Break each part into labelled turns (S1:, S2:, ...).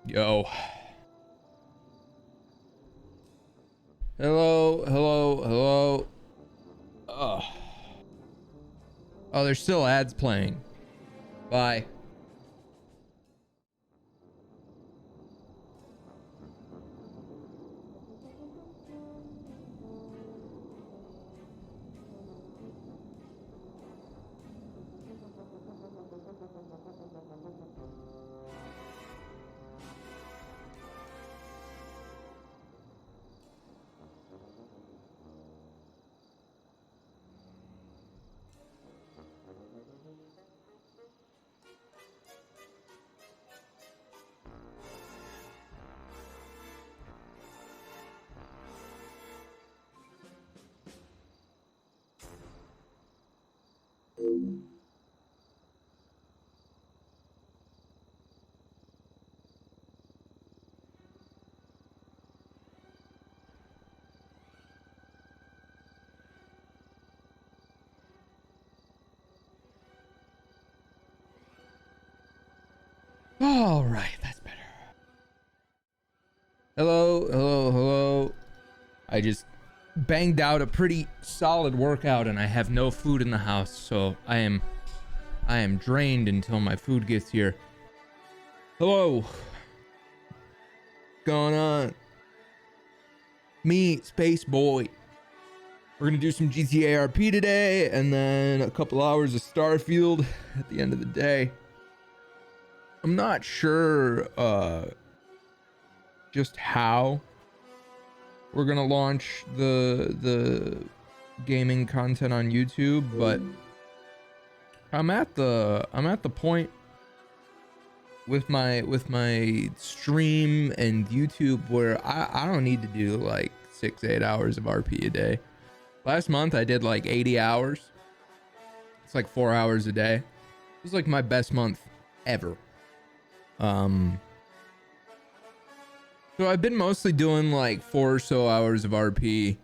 S1: Yo. Hello, hello, hello. Oh. Oh, there's still ads playing. Bye. All right, that's better. Hello, hello, hello. I just banged out a pretty solid workout and I have no food in the house, so I am drained until my food gets here. Hello. What's going on? Me, Spaceboy. We're gonna do some GTA RP today and then a couple hours of Starfield at the end of the day. I'm not sure just how we're gonna launch the gaming content on YouTube, but I'm at the point with my stream and YouTube where I don't need to do like 6-8 hours of RP a day. Last month I did like 80 hours. It's like 4 hours a day. It was like my best month ever. So I've been mostly doing like 4 or so hours of RP.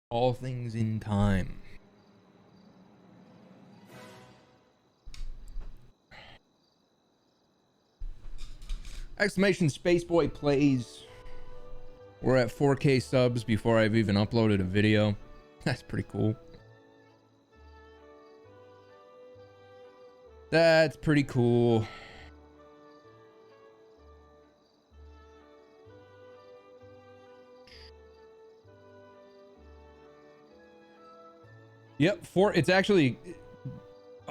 S1: All things in time. Exclamation Spaceboy plays. We're at 4K subs before I've even uploaded a video. That's pretty cool. That's pretty cool. Yep, it's actually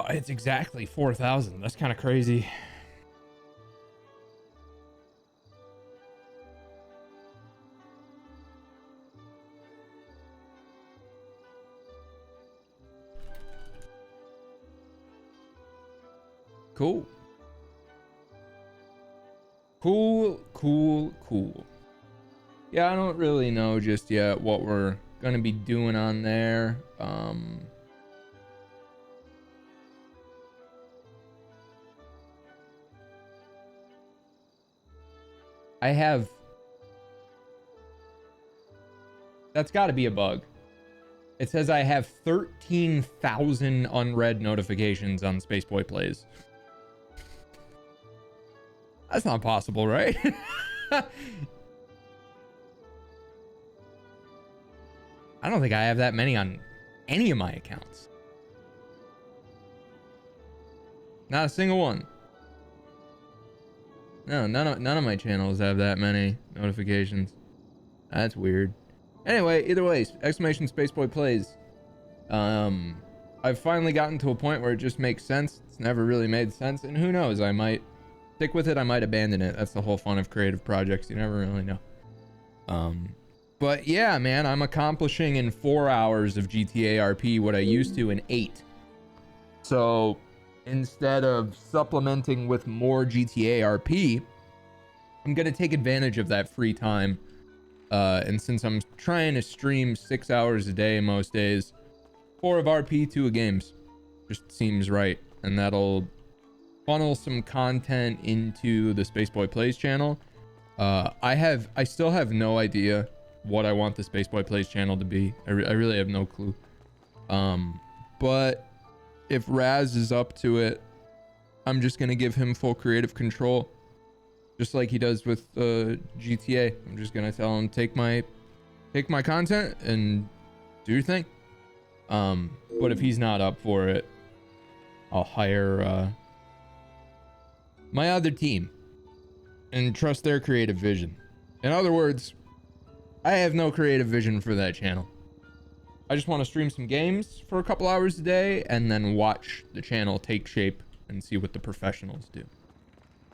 S1: it's exactly 4,000. That's kind of crazy. Cool. Cool. Yeah, I don't really know just yet what we're gonna be doing on there. I have... That's got to be a bug. It says I have 13,000 unread notifications on Spaceboy Plays. That's not possible, right? I don't think I have that many on any of my accounts. Not a single one. No, none of my channels have that many notifications. That's weird. Anyway, either way, exclamation Spaceboy Plays. I've finally gotten to a point where it just makes sense. It's never really made sense, and who knows, I might stick with it, I might abandon it. That's the whole fun of creative projects. You never really know. But yeah, man, I'm accomplishing in 4 hours of GTA RP what I used to in 8. So instead of supplementing with more GTA RP, I'm gonna take advantage of that free time. And since I'm trying to stream 6 hours a day most days, 4 of RP, 2 of games, just seems right. And that'll funnel some content into the Spaceboy Plays channel. I still have no idea what I want the Spaceboy Plays channel to be. I really have no clue. But if Raz is up to it, I'm just gonna give him full creative control, just like he does with GTA. I'm just gonna tell him take my content and do your thing. But if he's not up for it, I'll hire my other team and trust their creative vision. In other words, I have no creative vision for that channel. I just want to stream some games for a couple hours a day and then watch the channel take shape and see what the professionals do.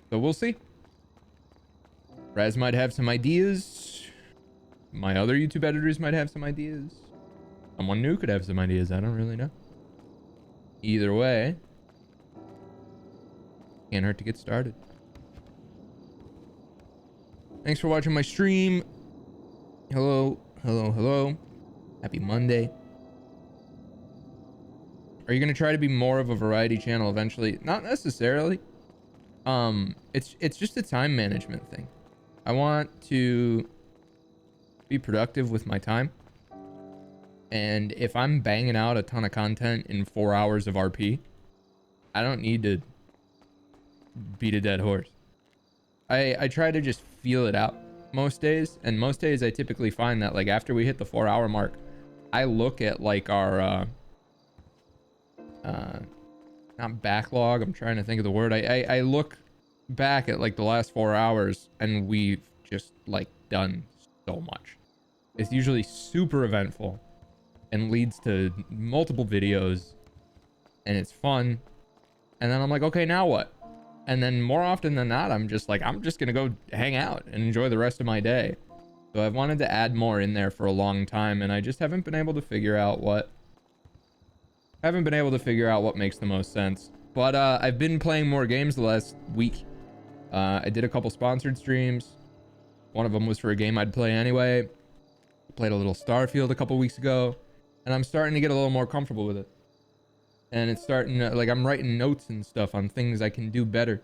S1: So we'll see. Raz might have some ideas. My other YouTube editors might have some ideas. Someone new could have some ideas. I don't really know. Either way, can't hurt to get started. Thanks for watching my stream. Hello, hello, hello. Happy Monday. Are you gonna try to be more of a variety channel eventually? Not necessarily. It's just a time management thing. I want to be productive with my time. And if I'm banging out a ton of content in 4 hours of RP, I don't need to beat a dead horse. I try to just feel it out most days, and most days I typically find that like after we hit the 4 hour mark, I look at like our not backlog, I'm trying to think of the word. I look back at like the last 4 hours and we've just like done so much. It's usually super eventful and leads to multiple videos, and it's fun. And then I'm like, okay, now what? And then more often than not, I'm just gonna go hang out and enjoy the rest of my day. So I've wanted to add more in there for a long time, and I just haven't been able to figure out what makes the most sense. But I've been playing more games the last week. I did a couple sponsored streams. One of them was for a game I'd play anyway. Played a little Starfield a couple weeks ago, and I'm starting to get a little more comfortable with it. And it's starting to, like, I'm writing notes and stuff on things I can do better,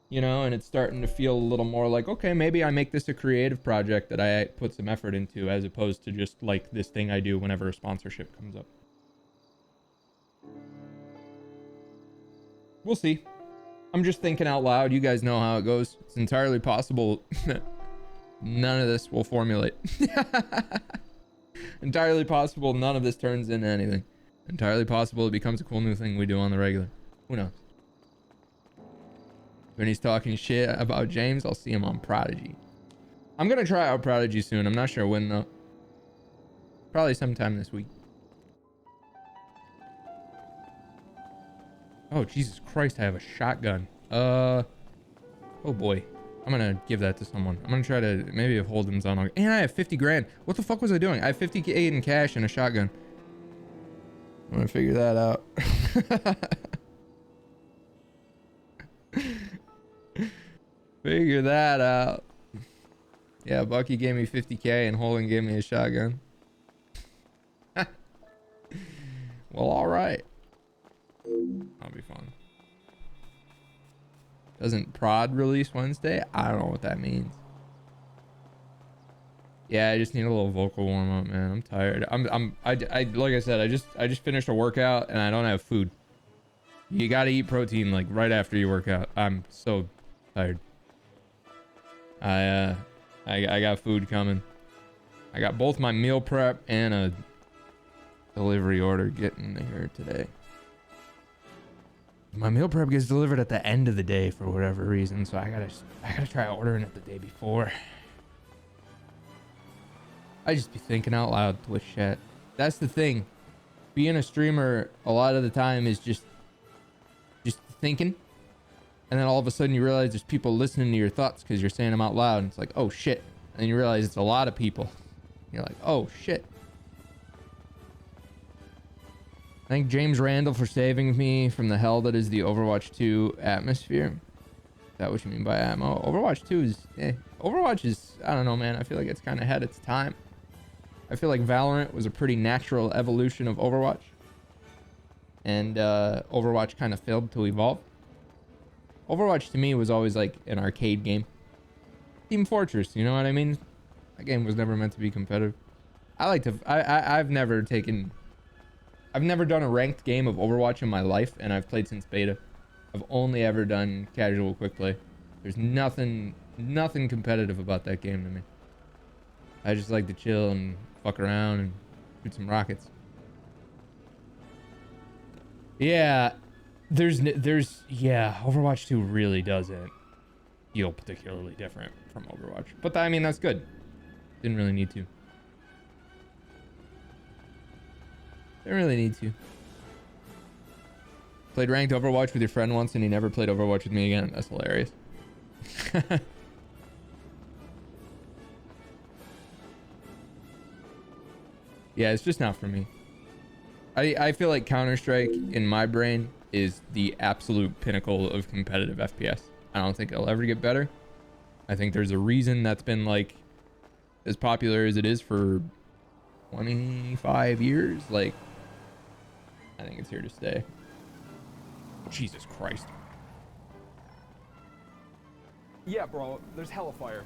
S1: you know, and it's starting to feel a little more like, okay, maybe I make this a creative project that I put some effort into, as opposed to just like this thing I do whenever a sponsorship comes up. We'll see. I'm just thinking out loud. You guys know how it goes. It's entirely possible none of this will formulate. Entirely possible none of this turns into anything. Entirely possible it becomes a cool new thing we do on the regular. Who knows? When he's talking shit about James, I'll see him on Prodigy. I'm gonna try out Prodigy soon. I'm not sure when though. Probably sometime this week. Oh, Jesus Christ, I have a shotgun. Oh boy. I'm gonna give that to someone. I'm gonna try to, maybe if Holden's on. And I have 50 grand. What the fuck was I doing? I have 50K in cash and a shotgun. I'm gonna figure that out. Figure that out. Yeah, Bucky gave me 50K and Holden gave me a shotgun. Well, alright. That'll be fun. Doesn't Prod release Wednesday? I don't know what that means. Yeah, I just need a little vocal warm up, man. I'm tired. I like I said, I just finished a workout and I don't have food. You gotta eat protein like right after you work out. I'm so tired. I got food coming. I got both my meal prep and a delivery order getting here today. My meal prep gets delivered at the end of the day for whatever reason, so I gotta try ordering it the day before. I just be thinking out loud, Twitch chat. That's the thing. Being a streamer a lot of the time is just thinking, and then all of a sudden you realize there's people listening to your thoughts because you're saying them out loud, and it's like, oh shit. And then you realize it's a lot of people. You're like, oh shit. Thank James Randall for saving me from the hell that is the Overwatch 2 atmosphere. Is that what you mean by ammo? Overwatch 2 is, Overwatch is, I don't know, man. I feel like it's kind of ahead of its time. I feel like Valorant was a pretty natural evolution of Overwatch. And Overwatch kind of failed to evolve. Overwatch to me was always like an arcade game. Team Fortress, you know what I mean? That game was never meant to be competitive. I've never done a ranked game of Overwatch in my life, and I've played since beta. I've only ever done casual quick play. There's nothing competitive about that game to me. I just like to chill and fuck around and shoot some rockets. Yeah, Overwatch 2 really doesn't feel particularly different from Overwatch. But I mean, that's good. Didn't really need to. Didn't really need to. Played ranked Overwatch with your friend once and he never played Overwatch with me again. That's hilarious. Yeah, it's just not for me. I feel like Counter-Strike in my brain is the absolute pinnacle of competitive FPS. I don't think it'll ever get better. I think there's a reason that's been like as popular as it is for 25 years. Like, I think it's here to stay. Jesus Christ.
S2: Yeah, bro, there's hella fire.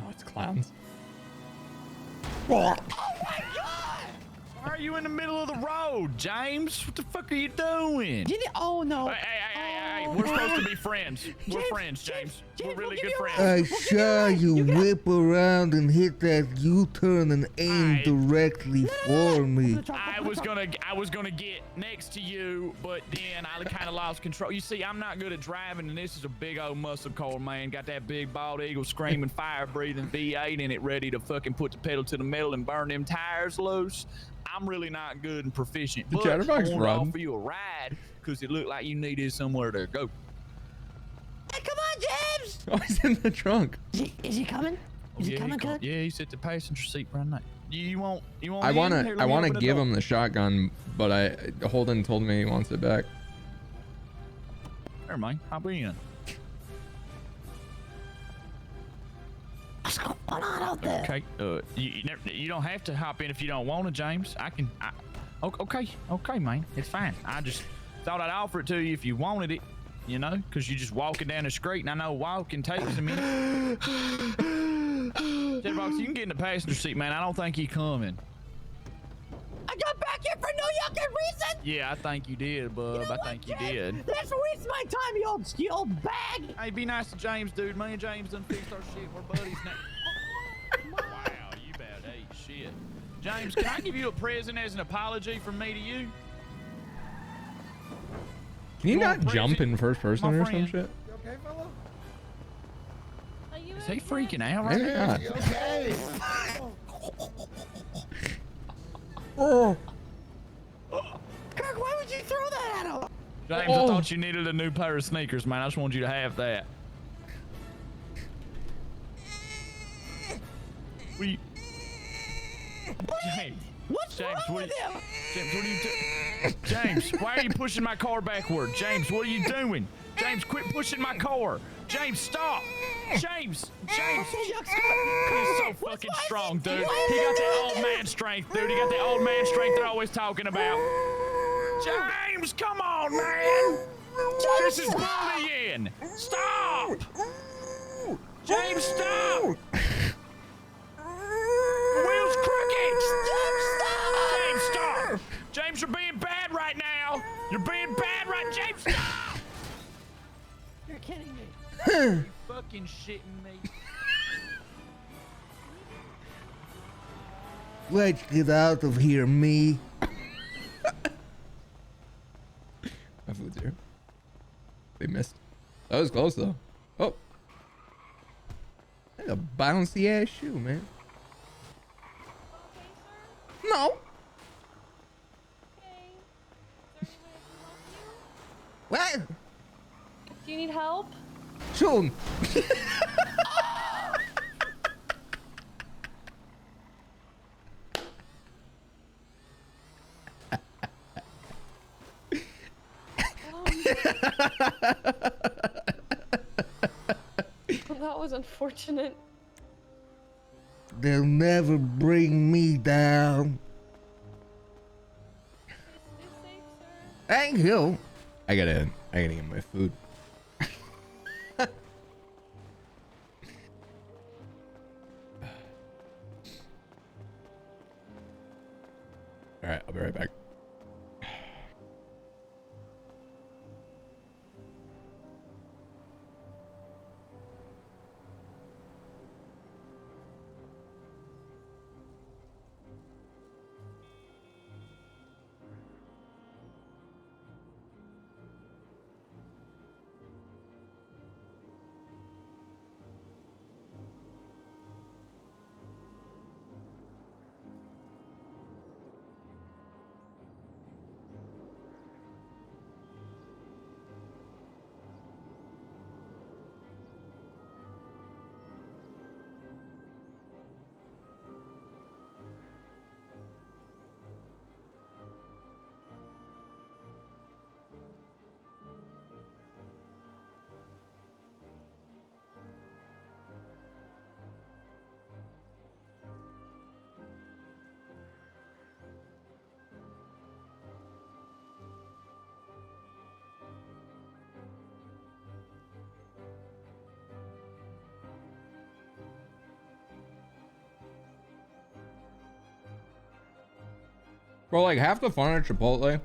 S1: Oh, it's clowns.
S3: Oh my god! Why are you in the middle of the road, James? What the fuck are you doing?
S4: Oh no!
S3: Hey, we're supposed to be friends. We're friends, James. We're really good friends.
S5: I saw you whip around and hit that U-turn and aim directly for me.
S3: I was gonna get next to you, but then I kind of lost control. You see, I'm not good at driving, and this is a big old muscle car, man. Got that big bald eagle screaming, fire-breathing V8 in it, ready to fucking put the pedal to the metal and burn them tires loose. I'm really not good and proficient, but I want to offer you a ride because it looked like you needed somewhere to go.
S4: Hey, come on, James!
S1: Oh, he's in the trunk.
S4: Is he coming? Is he coming, Cut?
S3: Yeah, he's at the passenger seat right now. You want
S1: I wanna give him the shotgun, but Holden told me he wants it back.
S3: Never mind, hop in.
S4: What's going on out there?
S3: Okay, you don't have to hop in if you don't want to, James. Okay, man, it's fine. I just thought I'd offer it to you if you wanted it, you know, because you're just walking down the street, and I know walking takes a minute. Jetbox, you can get in the passenger seat, man. I don't think you're coming.
S4: I got back here for no yucking reason!
S3: Yeah, I think you did, bub.
S4: You know
S3: I think you did.
S4: That's a waste of my time, you old bag!
S3: Hey, be nice to James, dude. Me and James done fixed our shit. We're buddies now. Wow, you bad ate shit. James, can I give you a present as an apology from me to you?
S1: Can you not jump in first person or some shit?
S2: You okay, fella?
S3: Is he freaking out right
S1: Maybe
S3: now?
S1: not.
S2: Okay.
S1: Oh.
S4: Kirk, why would you throw that at him?
S3: James, I thought you needed a new pair of sneakers, man. I just wanted you to have that. James.
S4: What's
S3: James,
S4: wrong with him?
S3: James, what are you doing? James, why are you pushing my car backward? James, what are you doing? James, quit pushing my car. James, stop. James. He's so fucking strong, dude. He got that old man strength, dude. He got that old man strength they're always talking about. James, come on, man. This is bullying. Stop. James, stop. buckets! James, stop! James, you're being bad right now. You're being bad right, James. Stop!
S4: You're kidding me.
S3: You fucking shitting me.
S5: Let's get out of here, me.
S1: My food's here. They missed. That was close though. Oh. That's a bouncy ass shoe, man. No. What?
S6: Do you need help?
S5: Soon.
S6: That was unfortunate.
S5: They'll never bring me down.
S6: Stay safe, sir.
S5: Thank you.
S1: I gotta get my food. All right, I'll be right back. Bro, like half the fun at Chipotle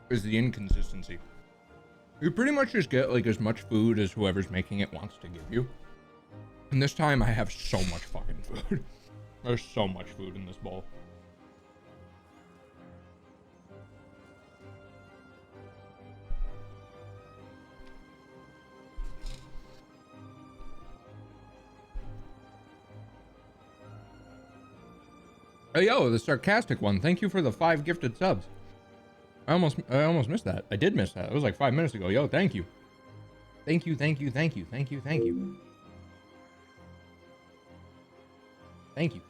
S1: is the inconsistency. You pretty much just get like as much food as whoever's making it wants to give you. And this time I have so much fucking food. There's so much food in this bowl. Hey yo, the sarcastic one. Thank you for the 5 gifted subs. I almost missed that. I did miss that. It was like 5 minutes ago. Yo, thank you. Thank you, thank you, thank you, thank you, thank you. Thank you.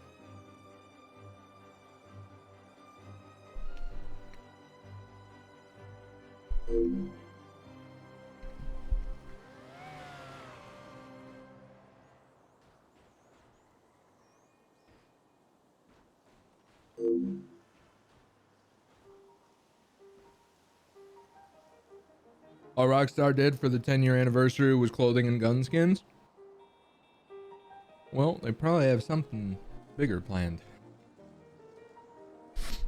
S1: All Rockstar did for the 10-year anniversary was clothing and gun skins. Well, they probably have something bigger planned.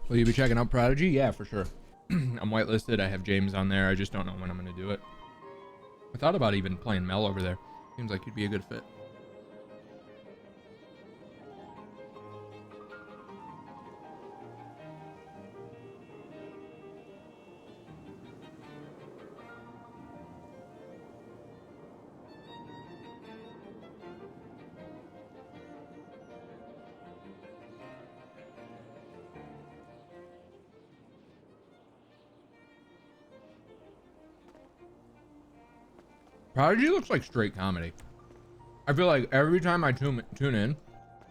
S1: Will you be checking out Prodigy? Yeah, for sure. I'm whitelisted. I have James on there. I just don't know when I'm going to do it. I thought about even playing Mel over there. Seems like you'd be a good fit. Prodigy looks like straight comedy. I feel like every time I tune in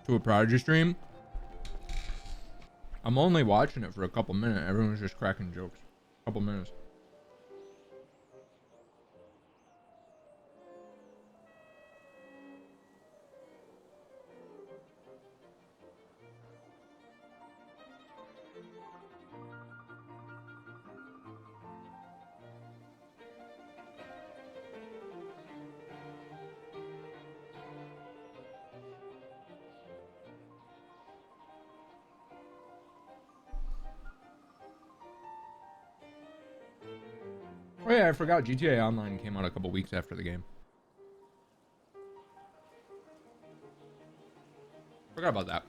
S1: to a Prodigy stream, I'm only watching it for a couple minutes. Everyone's just cracking jokes. Couple minutes. Oh yeah, I forgot GTA Online came out a couple weeks after the game. Forgot about that.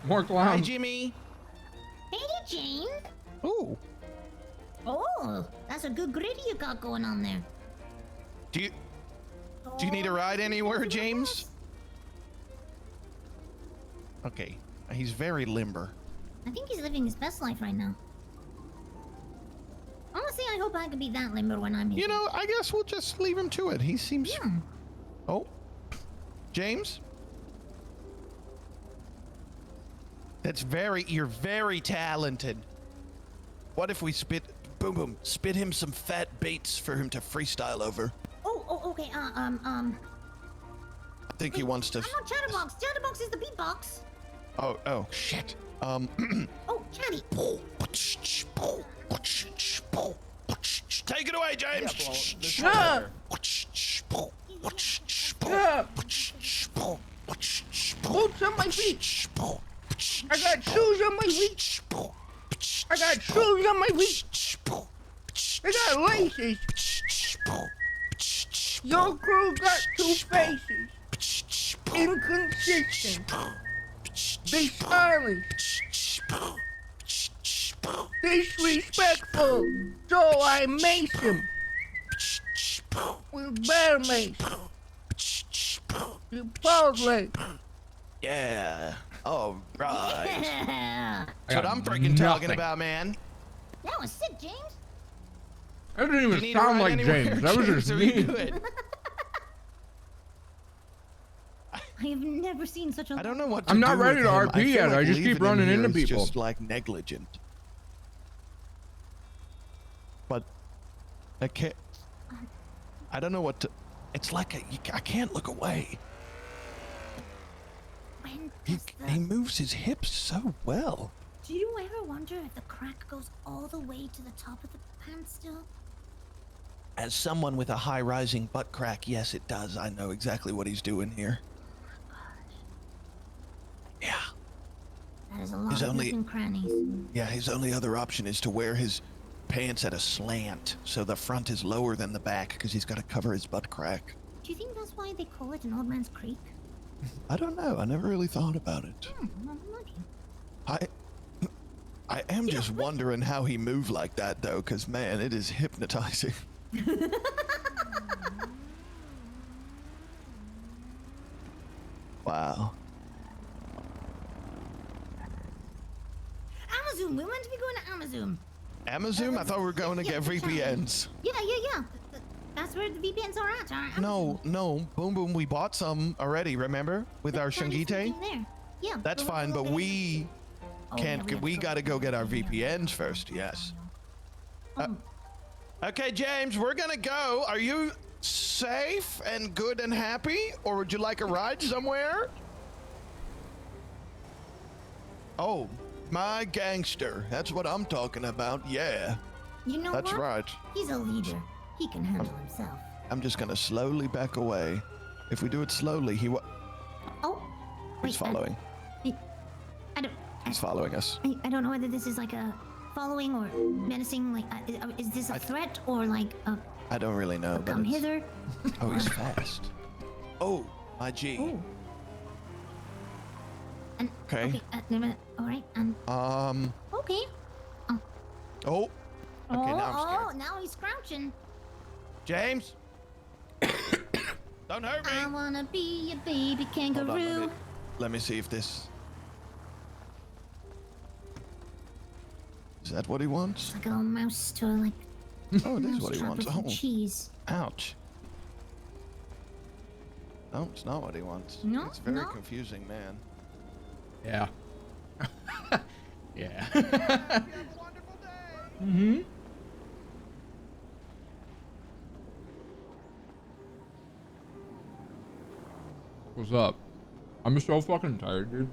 S1: More
S7: Hi,
S1: clowns.
S7: Jimmy.
S4: Hey, James.
S7: Ooh.
S4: Oh, that's a good gritty you got going on there.
S7: Do you need a ride anywhere, James? Okay. He's very limber.
S4: I think he's living his best life right now. Honestly, I hope I can be that limber when I'm here.
S7: You know, I guess we'll just leave him to it. He seems.
S4: Yeah.
S7: Oh, James. You're very talented. What if we spit him some fat beats for him to freestyle over?
S4: Oh, okay.
S7: I think he wants to.
S4: I'm not Chatterbox. Chatterbox is the beatbox.
S7: Oh, shit.
S4: Oh, Chatty.
S7: Take it away,
S2: Yeah,
S7: James.
S2: bro. There's
S1: Stop!
S2: hellfire.
S5: Boots on my feet. I got shoes on my feet. I got shoes on my feet. I got laces. Your crew got two faces. Inconsistent. Dishonest. Disrespectful. So I mace him. With bear mace. Chipotle.
S7: Yeah. All right.
S4: Yeah.
S7: That's what I'm freaking talking about, man.
S4: That was sick, James.
S1: That didn't
S7: You
S1: even
S7: need a
S1: sound
S7: ride
S1: like
S7: anywhere,
S1: James. That was just
S7: Are you
S1: me.
S7: good?
S4: I have never seen such a.
S7: I don't know what to
S1: I'm
S7: do
S1: not ready
S7: with
S1: to
S7: him.
S1: RP
S7: I feel
S1: yet.
S7: like
S1: I just keep
S7: leaving him
S1: running
S7: here
S1: into
S7: is
S1: people.
S7: Just like negligent. But I can't. I don't know what to. It's like I can't look away.
S4: When
S7: He
S4: does the...
S7: he moves his hips so well.
S4: Do you ever wonder if the crack goes all the way to the top of the pants still?
S7: As someone with a high rising butt crack, yes, it does. I know exactly what he's doing here. Yeah.
S4: That is a lot
S7: There's
S4: of
S7: only-
S4: nooks and crannies.
S7: Yeah, his only other option is to wear his pants at a slant, so the front is lower than the back because he's got to cover his butt crack.
S4: Do you think that's why they call it an old man's creek?
S7: I don't know. I never really thought about it.
S4: Well, lucky.
S7: I am just wondering how he moved like that, though, because, man, it is hypnotizing. Wow.
S4: Amazon. We're meant to be going to Amazon.
S7: Amazon? I thought we were going to get VPNs.
S4: Yeah. That's where the VPNs are at. Are
S7: No. Boom Boom, we bought some already, remember? With our
S4: Chinese
S7: Shangite?
S4: in there. Yeah.
S7: That's
S4: we'll
S7: fine,
S4: go
S7: but
S4: get it.
S7: we
S4: Oh,
S7: can't.
S4: yeah, have
S7: We
S4: to
S7: got to go get our VPNs first, yes. Okay, James, we're gonna go. Are you safe and good and happy, or would you like a ride somewhere? Oh, my gangster. That's what I'm talking about. Yeah,
S4: You know
S7: that's
S4: what?
S7: right.
S4: He's a leader. He can handle himself.
S7: I'm just gonna slowly back away. If we do it slowly,
S4: Oh, wait.
S7: he's following.
S4: I don't.
S7: He's following us.
S4: I don't know whether this is like a following or menacing. Like, is this a threat or like a
S7: I don't really know, but
S4: come
S7: it's-
S4: hither?
S7: Oh, he's fast. Oh, my G.
S4: Oh. And,
S7: Okay.
S4: Okay. All right. And okay.
S7: Oh. Okay, now I'm scared.
S4: Now he's crouching.
S7: James. Don't hurt me.
S4: I wanna be a baby
S7: Hold on,
S4: kangaroo.
S7: let me see if this. Is that what he wants?
S4: Like a little mouse to like.
S7: Oh, it is
S4: mouse
S7: what he
S4: trap
S7: wants.
S4: with some
S7: Oh,
S4: cheese.
S7: ouch. No, it's not what he wants.
S4: No?
S7: It's very
S4: No?
S7: confusing, man.
S1: Yeah. Yeah. What's up? I'm so fucking tired, dude.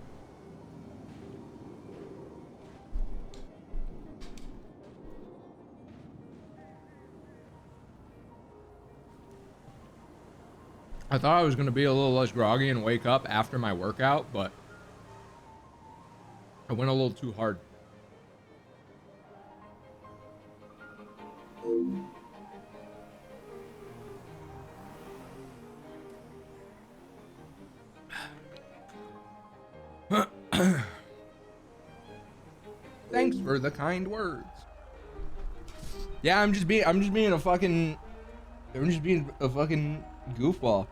S1: I thought I was gonna be a little less groggy and wake up after my workout, but I went a little too hard. Thanks for the kind words. Yeah, I'm just being a fucking goofball.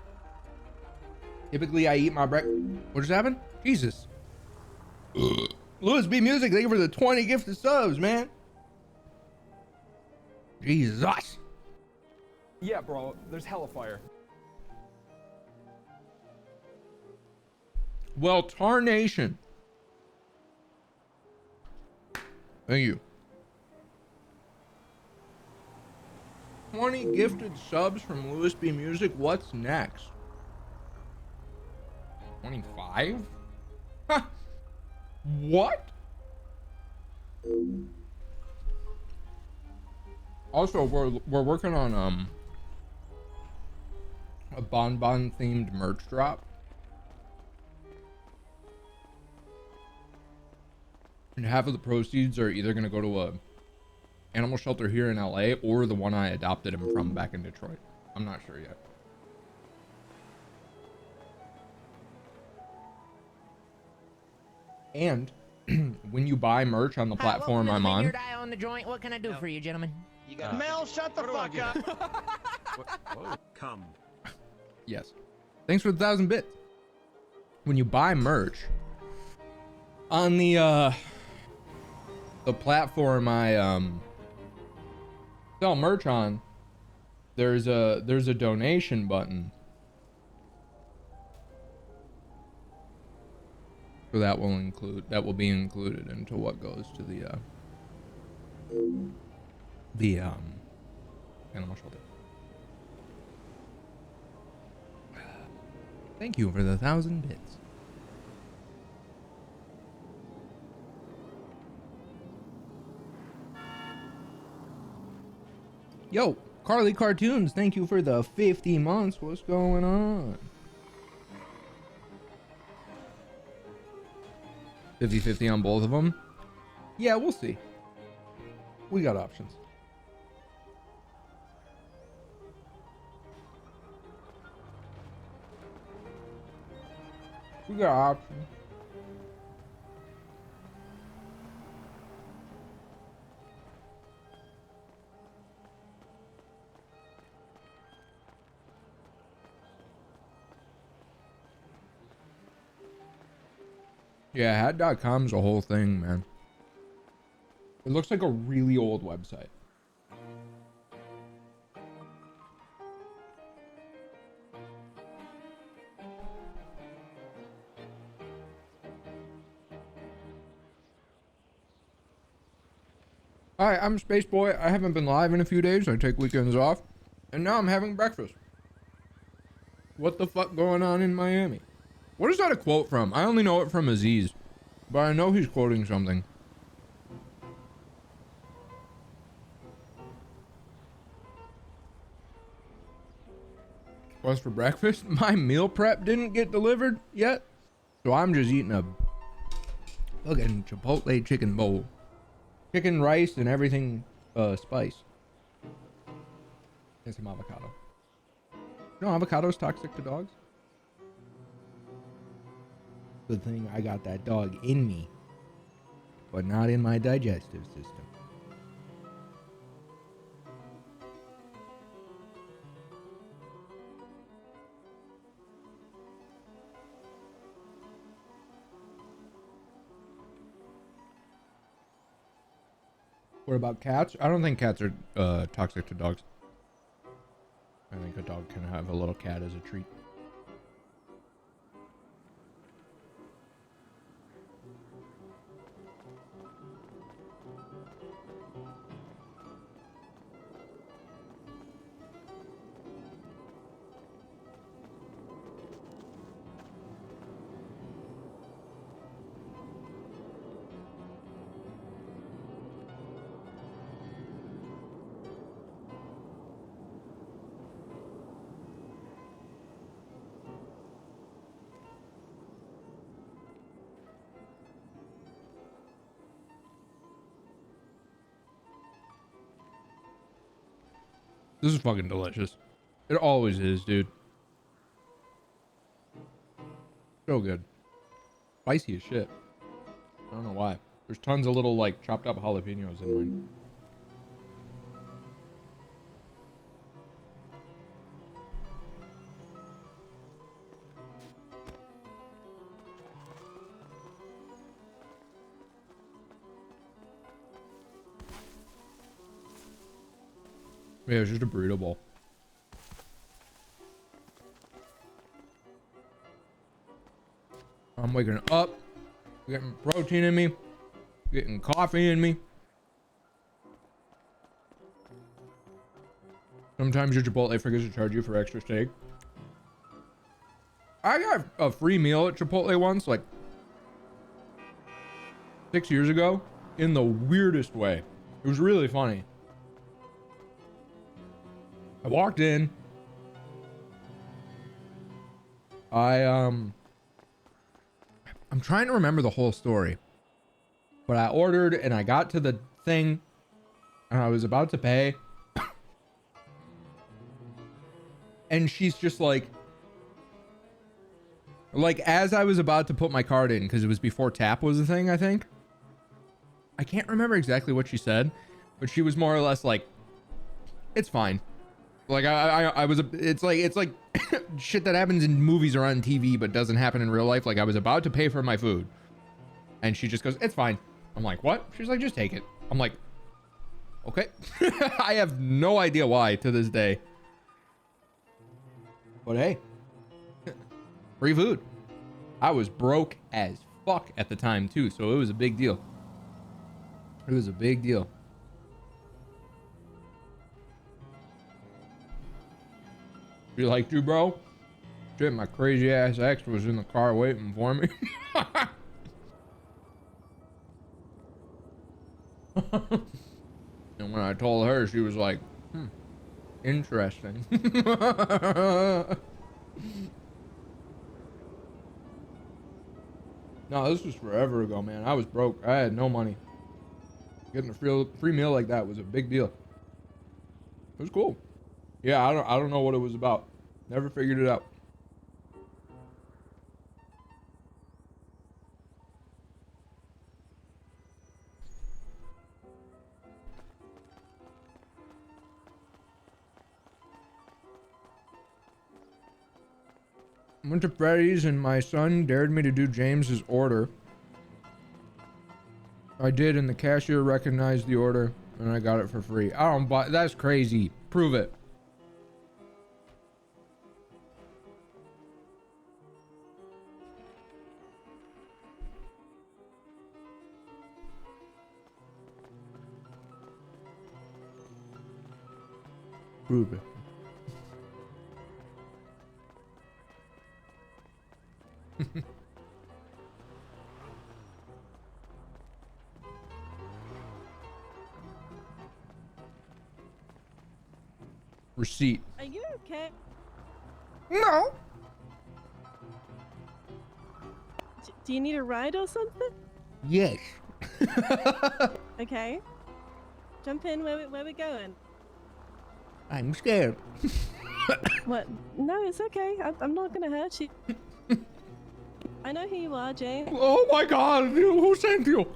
S1: Typically I eat my breakfast. What just happened? Jesus. Louis B Music, thank you for the 20 gifted subs, man. Jesus.
S8: Yeah, bro, there's hella fire.
S1: Well, tarnation. Thank you. 20 gifted subs from Louis B Music. What's next? 25? Huh. What? Also, we're working on a bonbon themed merch drop. And half of the proceeds are either going to go to a animal shelter here in LA or the one I adopted him from back in Detroit. I'm not sure yet. And when you buy merch on the platform I'm on,
S9: I own the joint. What can I do for you, gentlemen?
S2: You got Mel, shut the fuck up.
S8: Come.
S1: yes. Thanks for the 1,000 bits. When you buy merch on the platform I sell merch on, there's a donation button. So that will be included into what goes to the animal shelter. Thank you for the 1,000 bits. Yo, Carly Cartoons, thank you for the 50 months. What's going on? 50-50 on both of them? Yeah, we'll see. We got options. We got options. Yeah, hat.com's a whole thing, man. It looks like a really old website. Hi, I'm Spaceboy. I haven't been live in a few days. I take weekends off. And now I'm having breakfast. What the fuck going on in Miami? What is that a quote from? I only know it from Aziz, but I know he's quoting something. What's for breakfast? My meal prep didn't get delivered yet, so I'm just eating a fucking Chipotle chicken bowl. Chicken, rice, and everything spice. And some avocado. You know avocado's toxic to dogs? Good thing I got that dog in me, but not in my digestive system. What about cats? I don't think cats are toxic to dogs. I think a dog can have a little cat as a treat. This is fucking delicious. It always is, dude. So good. Spicy as shit. I don't know why. There's tons of little, like, chopped up jalapenos in mine. Yeah, it's just a burrito bowl. I'm waking up, getting protein in me, getting coffee in me. Sometimes your Chipotle forgets to charge you for extra steak. I got a free meal at Chipotle once, like 6 years ago, in the weirdest way. It was really funny. I walked in. I'm trying to remember the whole story, but I ordered and I got to the thing and I was about to pay. And she's just like as I was about to put my card in, because it was before tap was the thing, I think. I can't remember exactly what she said, but she was more or less like, it's fine. Like I was, it's like shit that happens in movies or on TV, but doesn't happen in real life. Like I was about to pay for my food and she just goes, it's fine. I'm like, what? She's like, just take it. I'm like, okay. I have no idea why to this day, but hey, free food. I was broke as fuck at the time too. So it was a big deal. It was a big deal. You like you, bro? Shit, my crazy ass ex was in the car waiting for me. And when I told her, she was like, interesting. No, this was forever ago, man. I was broke. I had no money. Getting a free meal like that was a big deal. It was cool. Yeah, I don't know what it was about. Never figured it out. Went to Freddy's and my son dared me to do James's order. I did, and the cashier recognized the order and I got it for free. I don't buy, that's crazy. Prove it. Prove it. Receipt.
S6: Are you okay?
S5: No.
S6: Do you need a ride or something?
S5: Yes.
S6: Okay. Jump in. Where we going?
S5: I'm scared.
S6: What? No, it's okay. I'm not gonna hurt you. I know who you are, James.
S1: Oh my god, who sent you?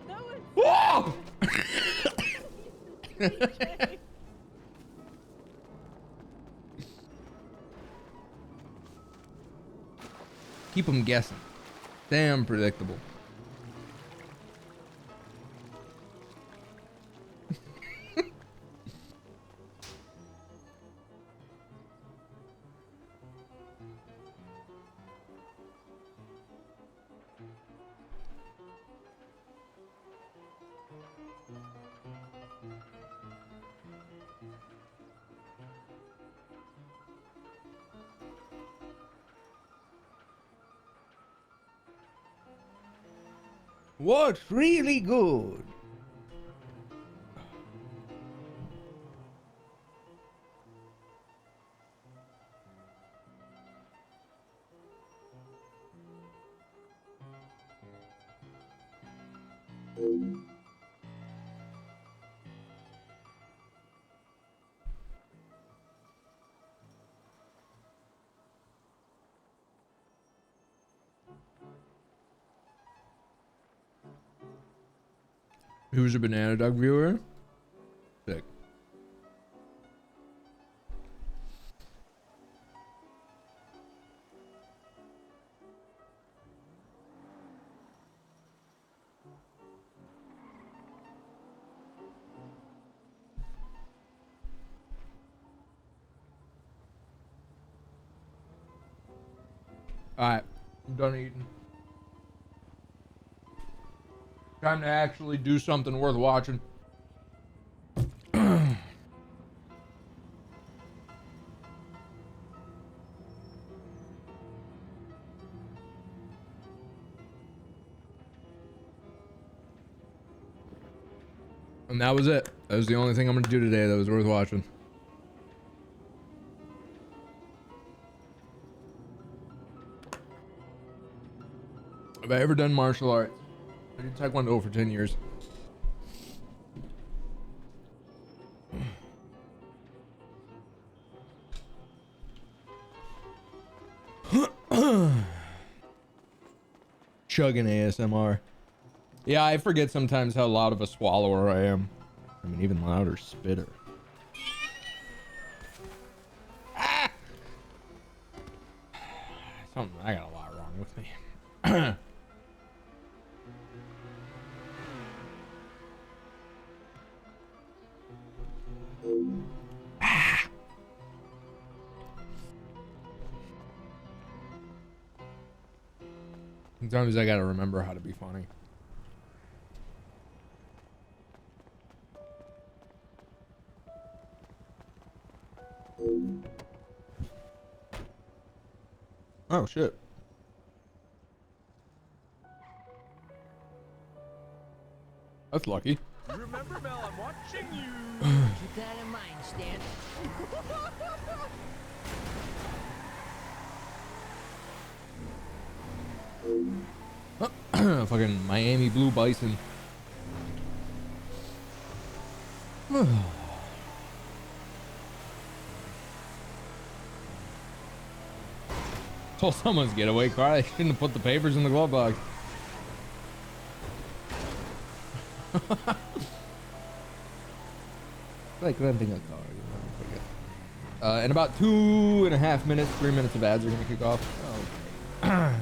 S6: No one.
S1: Whoa! Keep them guessing. Damn predictable.
S5: What's really good?
S1: Who's a Banana Dog viewer? Sick. Alright, I'm done eating. Time to actually do something worth watching. And that was it. That was the only thing I'm gonna do today that was worth watching. Have I ever done martial arts? I did Taekwondo for 10 years. Chugging ASMR. Yeah, I forget sometimes how loud of a swallower I am. I mean, even louder spitter. Ah! Something, I got a lot wrong with me. Sometimes I gotta remember how to be funny. Oh shit. That's lucky.
S2: Remember, Mel, I'm watching you.
S9: Keep that in mind, Stan.
S1: Fucking Miami Blue Bison. Told someone's getaway car. They shouldn't have put the papers in the glove box. Like renting a car. In about 2.5 minutes, 3 minutes of ads are gonna kick off. Oh.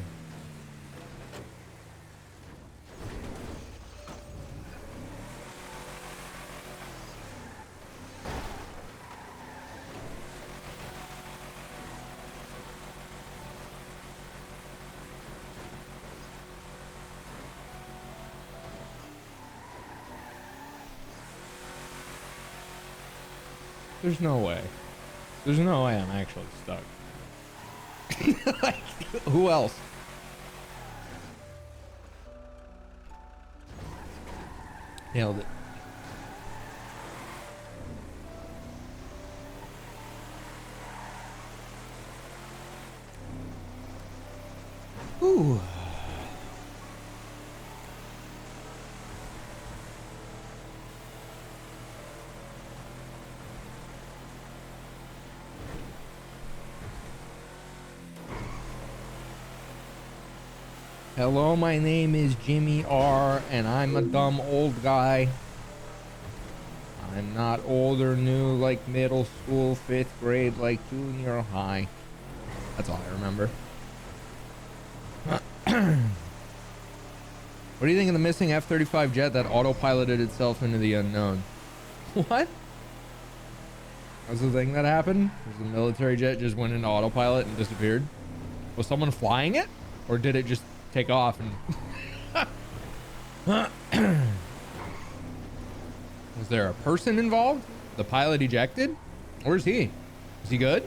S1: There's no way. There's no way I'm actually stuck. Like, who else? Nailed it. Ooh. Hello, my name is Jimmy R, and I'm a dumb old guy. I'm not old or new like middle school, 5th grade like junior high. That's all I remember. What do you think of the missing F-35 jet that autopiloted itself into the unknown? What? That's the thing that happened? Was the military jet just went into autopilot and disappeared? Was someone flying it? Or did it just take off and... Was there a person involved? The pilot ejected? Where's he? Is he good?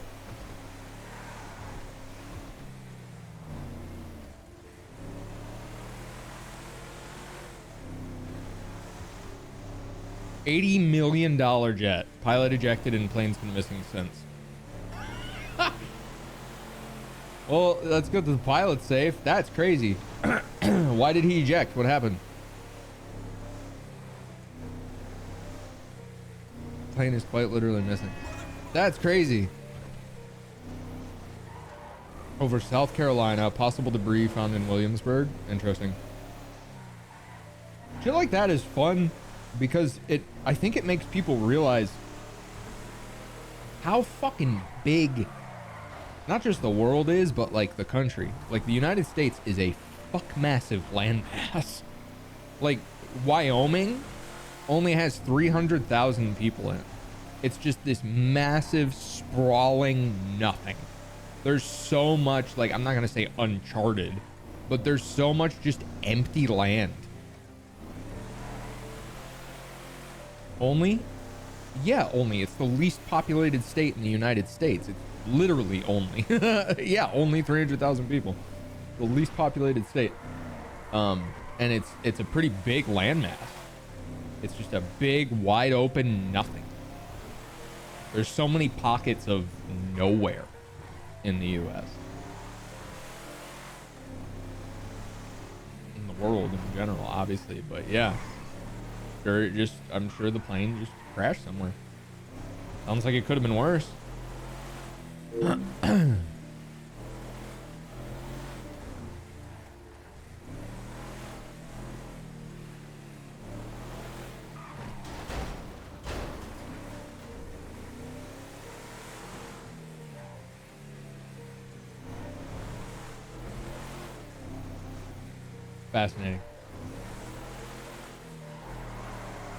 S1: $80 million jet. Pilot ejected and plane's been missing since. Well, let's go to the pilot's safe. That's crazy. Why did he eject? What happened? Plane is quite literally missing. That's crazy. Over South Carolina, possible debris found in Williamsburg. Interesting. Shit like that is fun because I think it makes people realize how fucking big not just the world is, but like the country. Like the United States is a fuck massive landmass. Like Wyoming only has 300,000 people in it. It's just this massive sprawling nothing. There's so much, like, I'm not gonna say uncharted, but there's so much just empty land. Only? Yeah, only. It's the least populated state in the United States. It's literally only. Yeah, only 300,000 people. The least populated state. And it's a pretty big landmass. It's just a big, wide open nothing. There's so many pockets of nowhere in the U.S. In the world in general, obviously, but yeah. I'm sure the plane just crashed somewhere. Sounds like it could have been worse. Fascinating.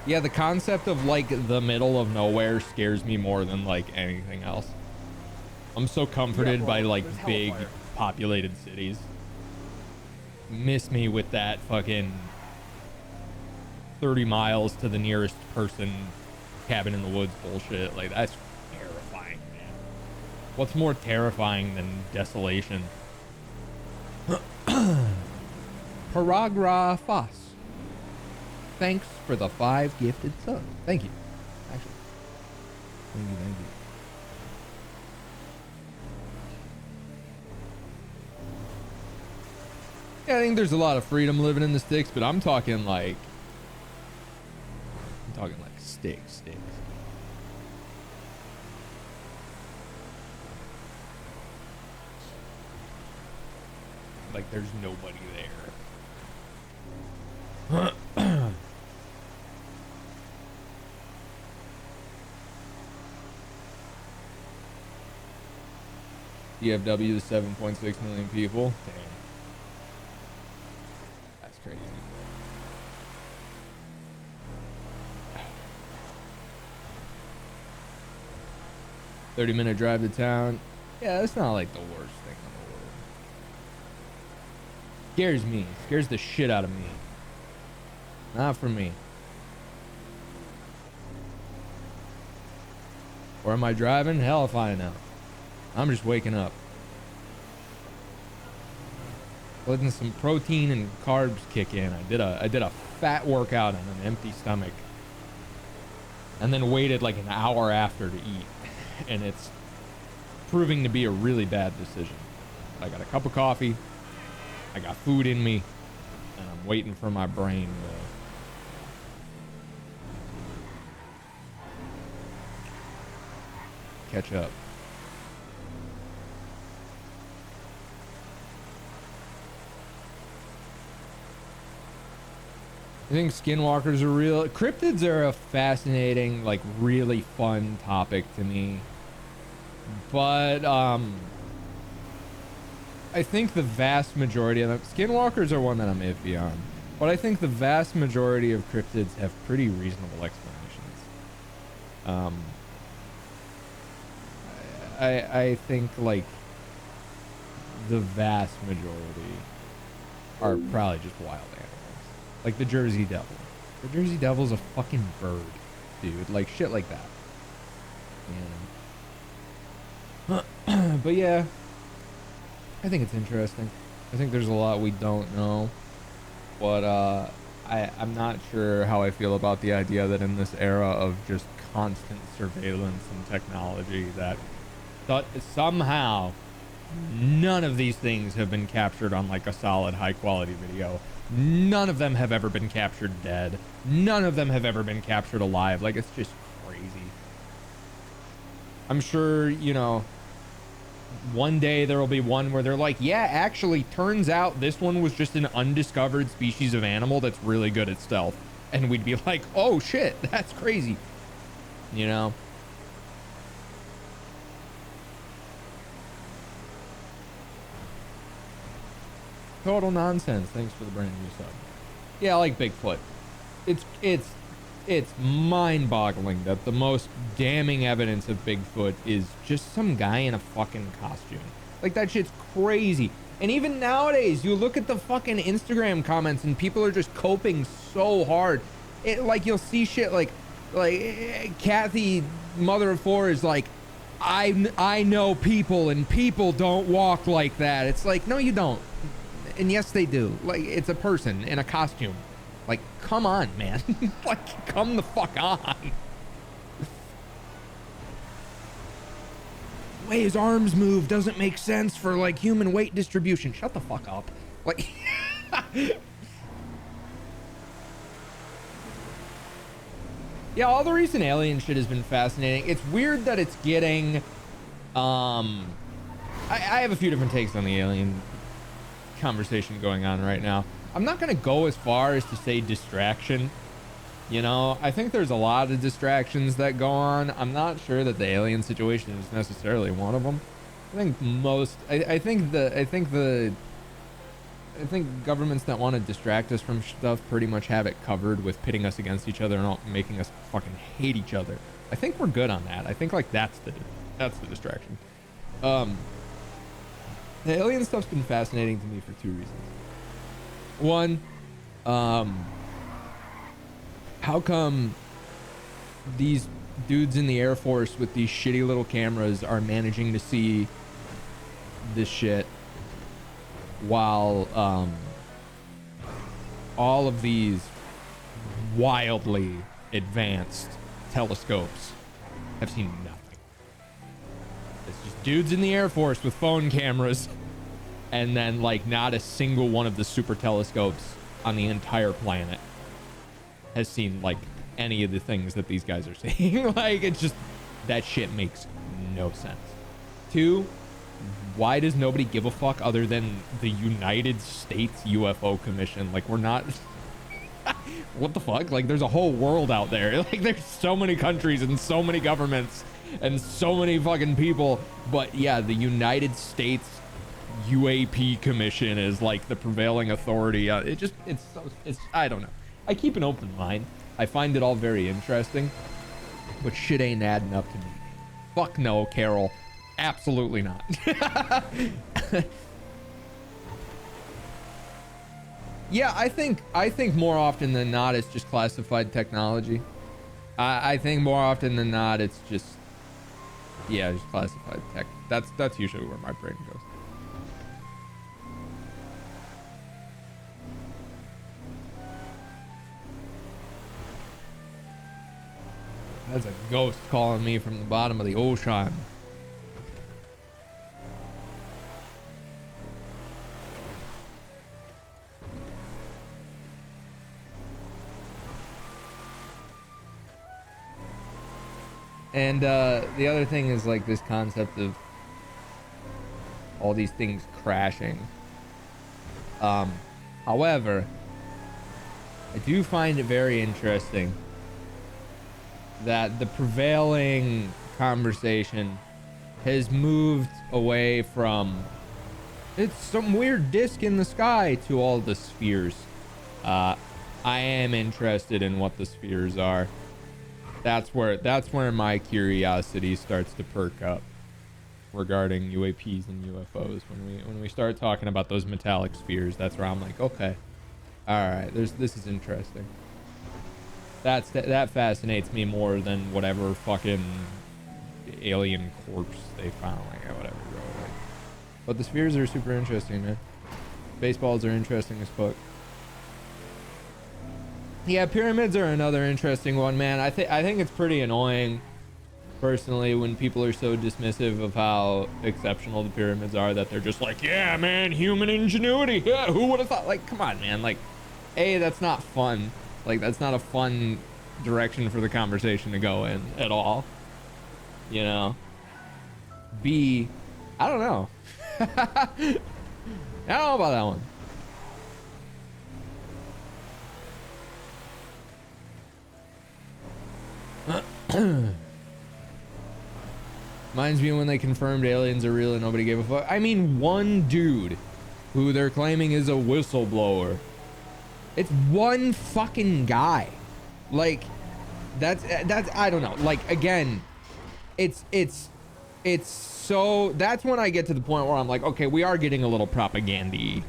S1: Yeah, the concept of like the middle of nowhere scares me more than like anything else. I'm so comforted by like big populated cities. Miss me with that fucking 30 miles to the nearest person cabin in the woods bullshit. Like that's terrifying, man. What's more terrifying than desolation? Paragra Foss. Thanks for the 5 gifted subs. Thank you. Actually. Thank you. Yeah, I think there's a lot of freedom living in the sticks, but I'm talking like sticks. Like there's nobody there. DFW is 7.6 million people. Damn. That's crazy. "30-minute drive to town." Yeah, that's not like the worst thing in the world. Scares me. Scares the shit out of me. Not for me. Or am I driving? Hell if I know. I'm just waking up. Letting some protein and carbs kick in. I did a fat workout on an empty stomach. And then waited like an hour after to eat. And it's proving to be a really bad decision. I got a cup of coffee. I got food in me. And I'm waiting for my brain to catch up. I think skinwalkers are real. Cryptids are a fascinating, like really fun topic to me. But I think the vast majority of them, skinwalkers are one that I'm iffy on. But I think the vast majority of cryptids have pretty reasonable explanations. I think like the vast majority are probably just wild animals, like the Jersey Devil. The Jersey Devil's a fucking bird, dude. Like shit like that. Yeah. But yeah, I think it's interesting. I think there's a lot we don't know, but I'm not sure how I feel about the idea that in this era of just constant surveillance and technology that somehow none of these things have been captured on like a solid high quality video. None of them have ever been captured dead. None of them have ever been captured alive. Like it's just crazy. I'm sure, you know, one day there will be one where they're like, yeah, actually turns out this one was just an undiscovered species of animal that's really good at stealth. and we'd be like, oh shit, that's crazy, you know. Total nonsense. Thanks for the brand new sub. Yeah, I like Bigfoot. It's mind-boggling that the most damning evidence of Bigfoot is just some guy in a fucking costume. Like, that shit's crazy. And even nowadays, you look at the fucking Instagram comments and people are just coping so hard. Like, you'll see shit like Kathy, mother of four, is like, I know people and people don't walk like that. It's like, no, you don't. And yes, they do. Like, it's a person in a costume. Like, come on, man. Like, come the fuck on. The way his arms move doesn't make sense for, like, human weight distribution. Shut the fuck up. Like, yeah, all the recent alien shit has been fascinating. It's weird that it's getting, I have a few different takes on the alien conversation going on right now. I'm not going to go as far as to say distraction. You know, I think there's a lot of distractions that go on. I'm not sure that the alien situation is necessarily one of them. I think most, I think governments that want to distract us from stuff pretty much have it covered with pitting us against each other and not making us fucking hate each other. I think we're good on that. I think like that's the distraction. The alien stuff's been fascinating to me for two reasons. One, how come these dudes in the Air Force with these shitty little cameras are managing to see this shit while all of these wildly advanced telescopes have seen nothing? It's just dudes in the Air Force with phone cameras, and then like not a single one of the super telescopes on the entire planet has seen like any of the things that these guys are seeing. Like, it's just, that shit makes no sense. Two, why does nobody give a fuck other than the United States UFO Commission? Like, we're not what the fuck? Like, there's a whole world out there. Like, there's so many countries and so many governments and so many fucking people, but yeah, the United States UAP Commission is like the prevailing authority. It's I don't know. I keep an open mind. I find it all very interesting, but shit ain't adding up to me. Fuck no, Carol. Absolutely not. Yeah, I think more often than not it's just classified technology. I think more often than not it's just, yeah, just classified tech. That's usually where my brain goes. That's a ghost calling me from the bottom of the ocean. And the other thing is like this concept of all these things crashing. However, I do find it very interesting that the prevailing conversation has moved away from it's some weird disc in the sky to all the spheres. I am interested in what the spheres are. That's where my curiosity starts to perk up regarding UAPs and UFOs. When we start talking about those metallic spheres, that's where I'm like, okay, all right, this is interesting. That fascinates me more than whatever fucking alien corpse they found, like whatever, bro. Like, but the spheres are super interesting, man. Baseballs are interesting as fuck. Yeah, pyramids are another interesting one, man. I think it's pretty annoying, personally, when people are so dismissive of how exceptional the pyramids are that they're just like, yeah, man, human ingenuity. Yeah, who would have thought? Like, come on, man. Like, A, that's not fun. Like, that's not a fun direction for the conversation to go in at all. You know? B, I don't know. I don't know about that one. Reminds me when they confirmed aliens are real and nobody gave a fuck. I mean, one dude who they're claiming is a whistleblower. It's one fucking guy. Like, that's I don't know. Like, again, it's so, that's when I get to the point where I'm like, okay, we are getting a little propaganda-y,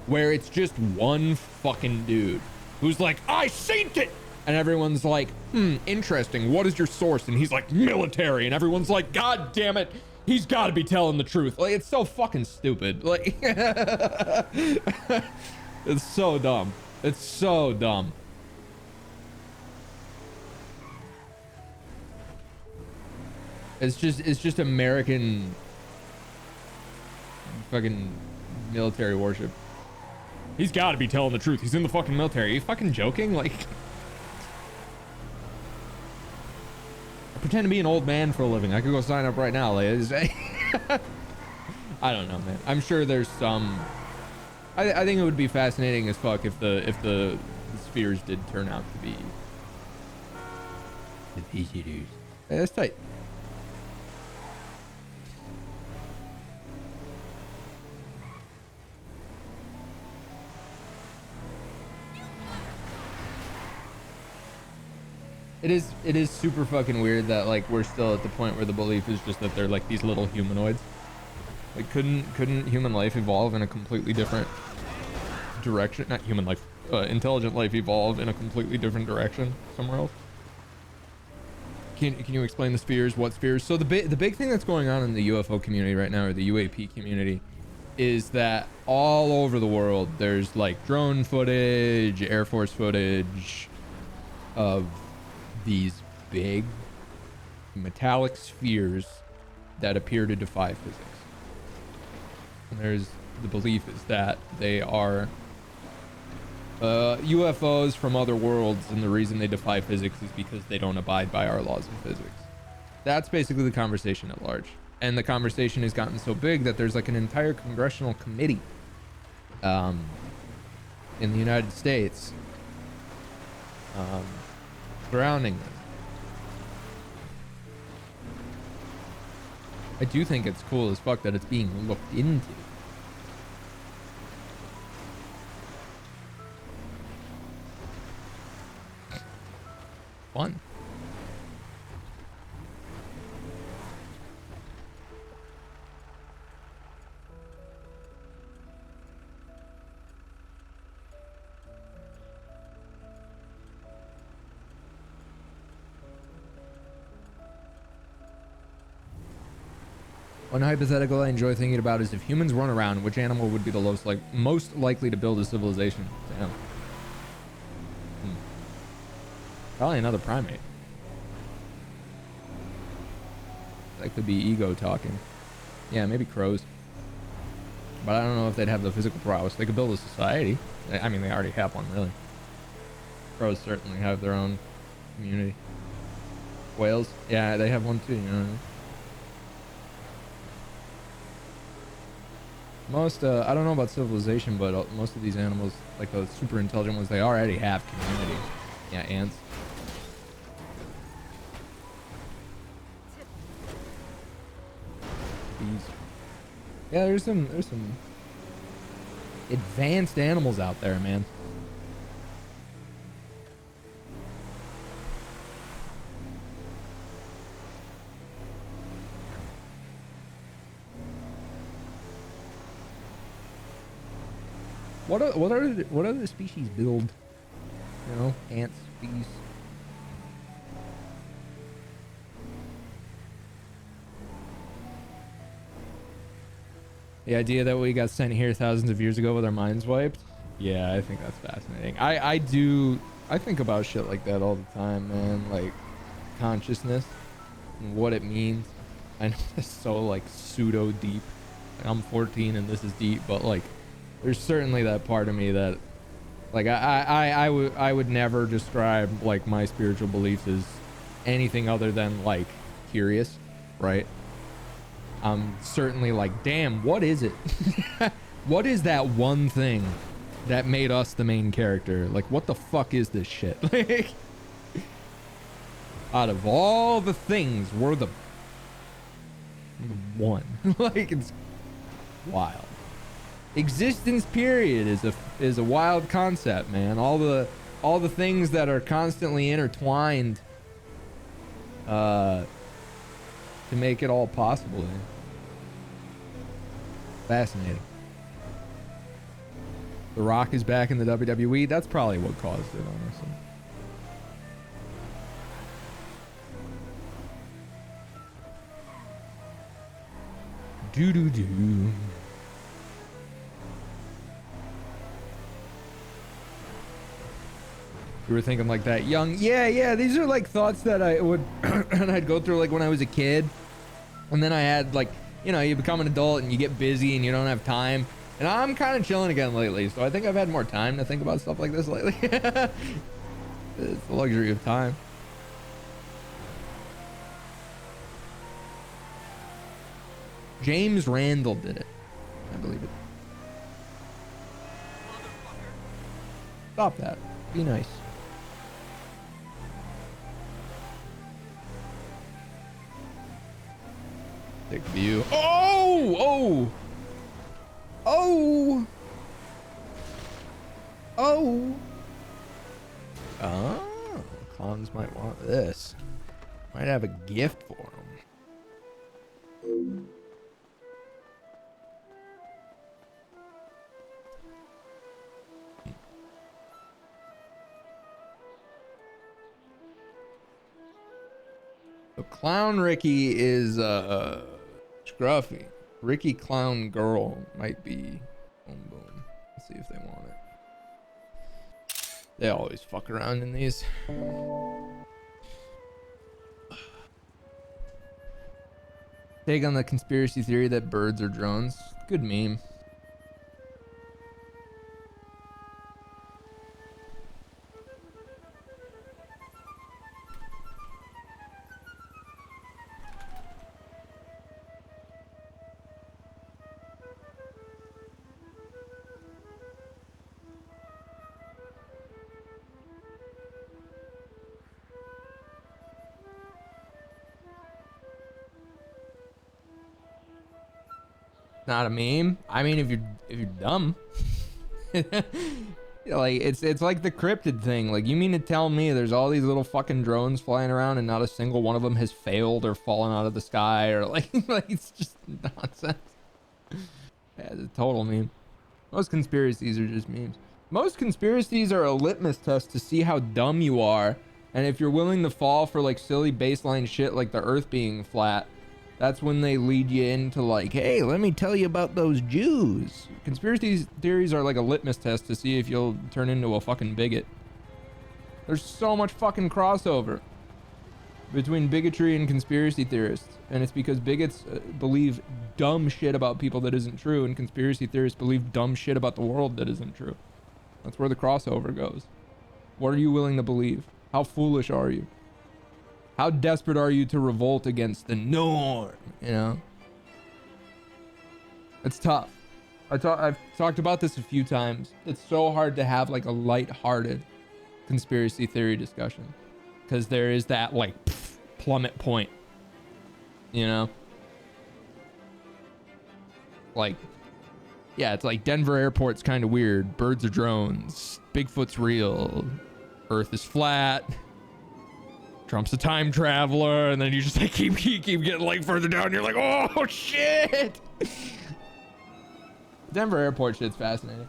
S1: where it's just one fucking dude who's like, I seen it. And everyone's like, interesting. What is your source? And he's like, military. And everyone's like, God damn it. He's got to be telling the truth. Like, it's so fucking stupid. Like, it's so dumb. It's so dumb. It's just American fucking military worship. He's got to be telling the truth. He's in the fucking military. Are you fucking joking? Like, I pretend to be an old man for a living. I could go sign up right now. Like, I don't know, man. I'm sure there's some. I think it would be fascinating as fuck if the spheres did turn out to be the visitors. Yeah, that's tight. It is super fucking weird that like we're still at the point where the belief is just that they're like these little humanoids. Like couldn't human life evolve in a completely different direction? Not human life, intelligent life evolve in a completely different direction somewhere else? Can you explain the spheres? What spheres? So the big thing that's going on in the UFO community right now, or the UAP community, is that all over the world there's like drone footage, Air Force footage of these big metallic spheres that appear to defy physics. And there's the belief is that they are UFOs from other worlds, and the reason they defy physics is because they don't abide by our laws of physics. That's basically the conversation at large. And the conversation has gotten so big that there's like an entire congressional committee in the United States surrounding this. I do think it's cool as fuck that it's being looked into. Fun. One hypothetical I enjoy thinking about is if humans run around, which animal would be the most likely to build a civilization? Damn. Probably another primate. That could be ego talking. Yeah, maybe crows. But I don't know if they'd have the physical prowess. They could build a society. I mean, they already have one, really. Crows certainly have their own community. Whales? Yeah, they have one too, you know what I mean? Most, I don't know about civilization, but most of these animals, like the super intelligent ones, they already have community. Yeah, ants. Bees. Yeah, there's some advanced animals out there, man. What other species build? You know, ants, bees. The idea that we got sent here thousands of years ago with our minds wiped. Yeah, I think that's fascinating. I think about shit like that all the time, man. Like consciousness and what it means. I know it's so like pseudo deep. Like, I'm 14 and this is deep, but like there's certainly that part of me that like I would never describe like my spiritual beliefs as anything other than like curious, right? I'm certainly like, damn, what is it? What is that one thing that made us the main character? Like, what the fuck is this shit? Like, out of all the things, we're the one. Like, it's wild. Existence period is a wild concept, man. All the things that are constantly intertwined to make it all possible. Man. Fascinating. The Rock is back in the WWE. That's probably what caused it, honestly. Do. You were thinking like that, young? Yeah. These are like thoughts that I would, and I'd go through like when I was a kid, and then I had like, you know, you become an adult and you get busy and you don't have time. And I'm kind of chilling again lately, so I think I've had more time to think about stuff like this lately. It's the luxury of time. James Randall did it. I believe it. Stop that. Be nice. Thick view. Oh! Clowns might want this. Might have a gift for them. So Clown Ricky is scruffy. Ricky Clown Girl might be boom. Let's see if they want it. They always fuck around in these. Take on the conspiracy theory that birds are drones. Good meme. Not a meme. I mean, if you're dumb, like it's like the cryptid thing. Like, you mean to tell me there's all these little fucking drones flying around and not a single one of them has failed or fallen out of the sky or like it's just nonsense. Yeah, it's a total meme. Most conspiracies are just memes. Most conspiracies are a litmus test to see how dumb you are, and if you're willing to fall for like silly baseline shit like the Earth being flat. That's when they lead you into like, hey, let me tell you about those Jews. Conspiracy theories are like a litmus test to see if you'll turn into a fucking bigot. There's so much fucking crossover between bigotry and conspiracy theorists. And it's because bigots believe dumb shit about people that isn't true, and conspiracy theorists believe dumb shit about the world that isn't true. That's where the crossover goes. What are you willing to believe? How foolish are you? How desperate are you to revolt against the norm? You know? It's tough. I've talked about this a few times. It's so hard to have like a light-hearted conspiracy theory discussion. Because there is that like plummet point. You know? Like, yeah, it's like Denver Airport's kind of weird. Birds are drones. Bigfoot's real. Earth is flat. Trump's a time traveler, and then you just like keep getting like further down. You're like, oh shit! Denver Airport shit's fascinating,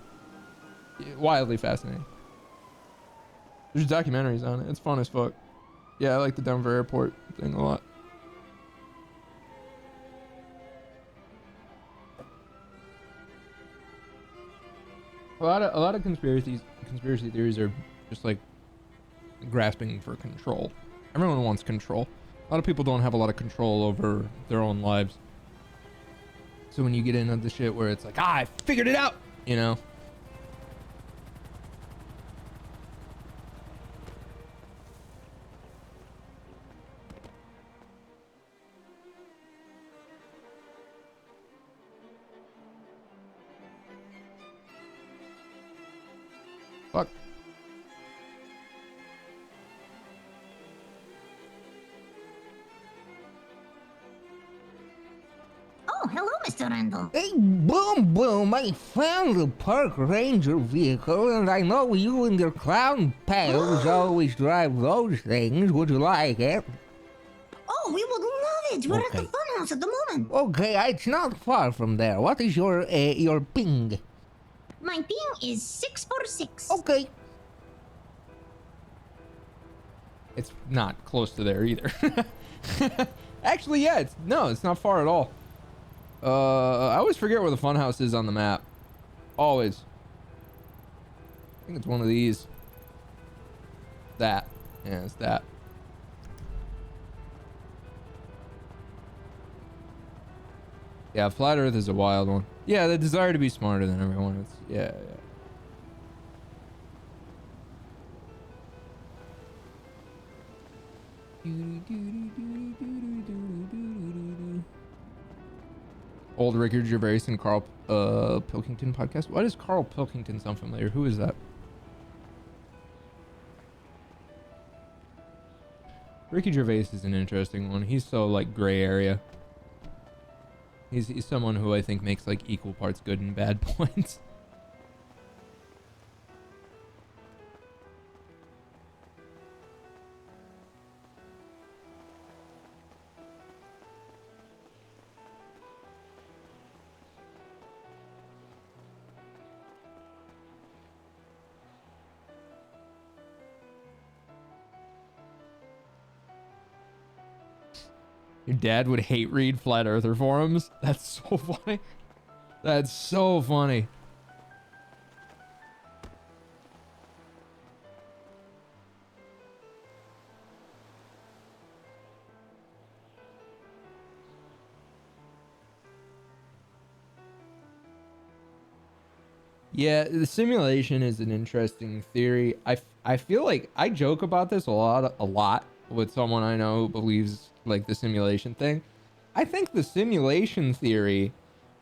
S1: wildly fascinating. There's documentaries on it. It's fun as fuck. Yeah, I like the Denver Airport thing a lot. A lot of conspiracy theories are just like grasping for control. Everyone wants control. A lot of people don't have a lot of control over their own lives. So when you get into the shit where it's like, I figured it out, you know? Fuck.
S4: Oh, hello, Mr. Randall.
S5: Hey, Boom Boom, I found the park ranger vehicle, and I know you and your clown pals always drive those things. Would you like it?
S4: Oh, we would love it. We're at the
S5: Okay.
S4: funhouse at the moment.
S5: Okay, it's not far from there. What is your ping?
S4: My ping is 646.
S5: Okay.
S1: It's not close to there either. Actually, yeah, it's not far at all. I always forget where the funhouse is on the map. Always. I think it's one of these. That. Yeah, it's that. Yeah, Flat Earth is a wild one. Yeah, the desire to be smarter than everyone. It's yeah. Old Ricky Gervais and Carl Pilkington podcast. Why does Carl Pilkington sound familiar? Who is that? Ricky Gervais is an interesting one. He's so like gray area. He's someone who I think makes like equal parts good and bad points. Your dad would hate read Flat Earther forums? That's so funny. That's so funny. Yeah, the simulation is an interesting theory. I feel like I joke about this a lot with someone I know who believes like the simulation thing. I think the simulation theory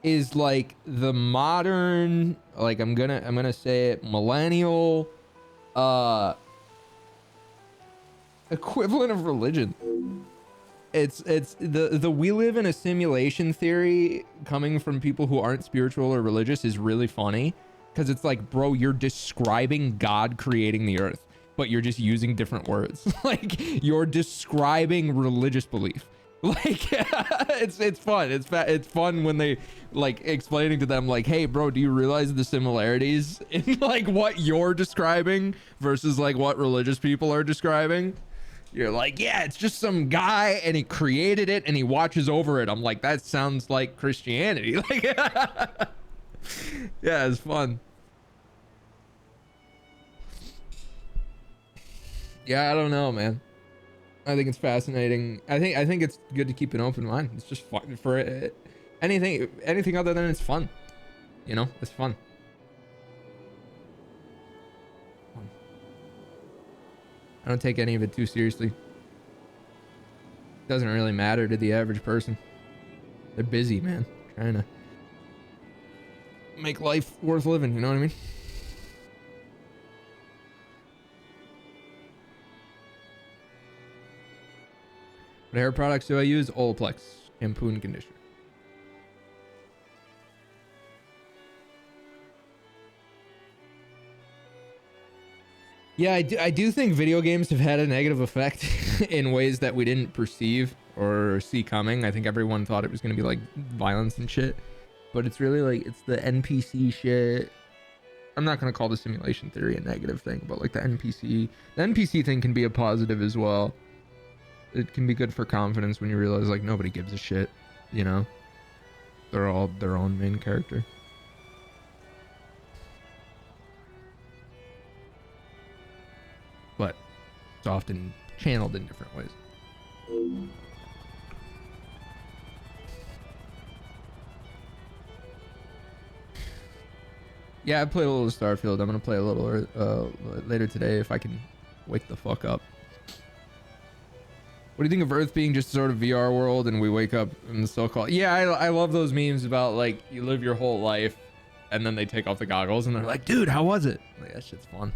S1: is like the modern, like I'm gonna say it, millennial equivalent of religion. It's the we live in a simulation theory coming from people who aren't spiritual or religious is really funny, because it's like, bro, you're describing God creating the earth, but you're just using different words. Like you're describing religious belief. Like it's fun. It's fun when they like explaining to them like, hey bro, do you realize the similarities in like what you're describing versus like what religious people are describing? You're like, yeah, it's just some guy and he created it and he watches over it. I'm like, that sounds like Christianity. Like yeah, it's fun. Yeah, I don't know, man. I think it's fascinating. I think it's good to keep an open mind. It's just fun for it. Anything other than it's fun. You know, it's fun. I don't take any of it too seriously. Doesn't really matter to the average person. They're busy, man. Trying to make life worth living, you know what I mean? What hair products do I use? Olaplex shampoo and conditioner. Yeah, I do think video games have had a negative effect in ways that we didn't perceive or see coming. I think everyone thought it was going to be like violence and shit, but it's really like, it's the NPC shit. I'm not going to call the simulation theory a negative thing, but like the NPC thing can be a positive as well. It can be good for confidence when you realize like nobody gives a shit, you know? They're all their own main character. But it's often channeled in different ways. Yeah, I played a little Starfield. I'm gonna play a little later today if I can wake the fuck up. What do you think of Earth being just sort of VR world and we wake up in the so-called... Yeah, I love those memes about like you live your whole life and then they take off the goggles and they're like, dude, how was it? Like, that shit's fun.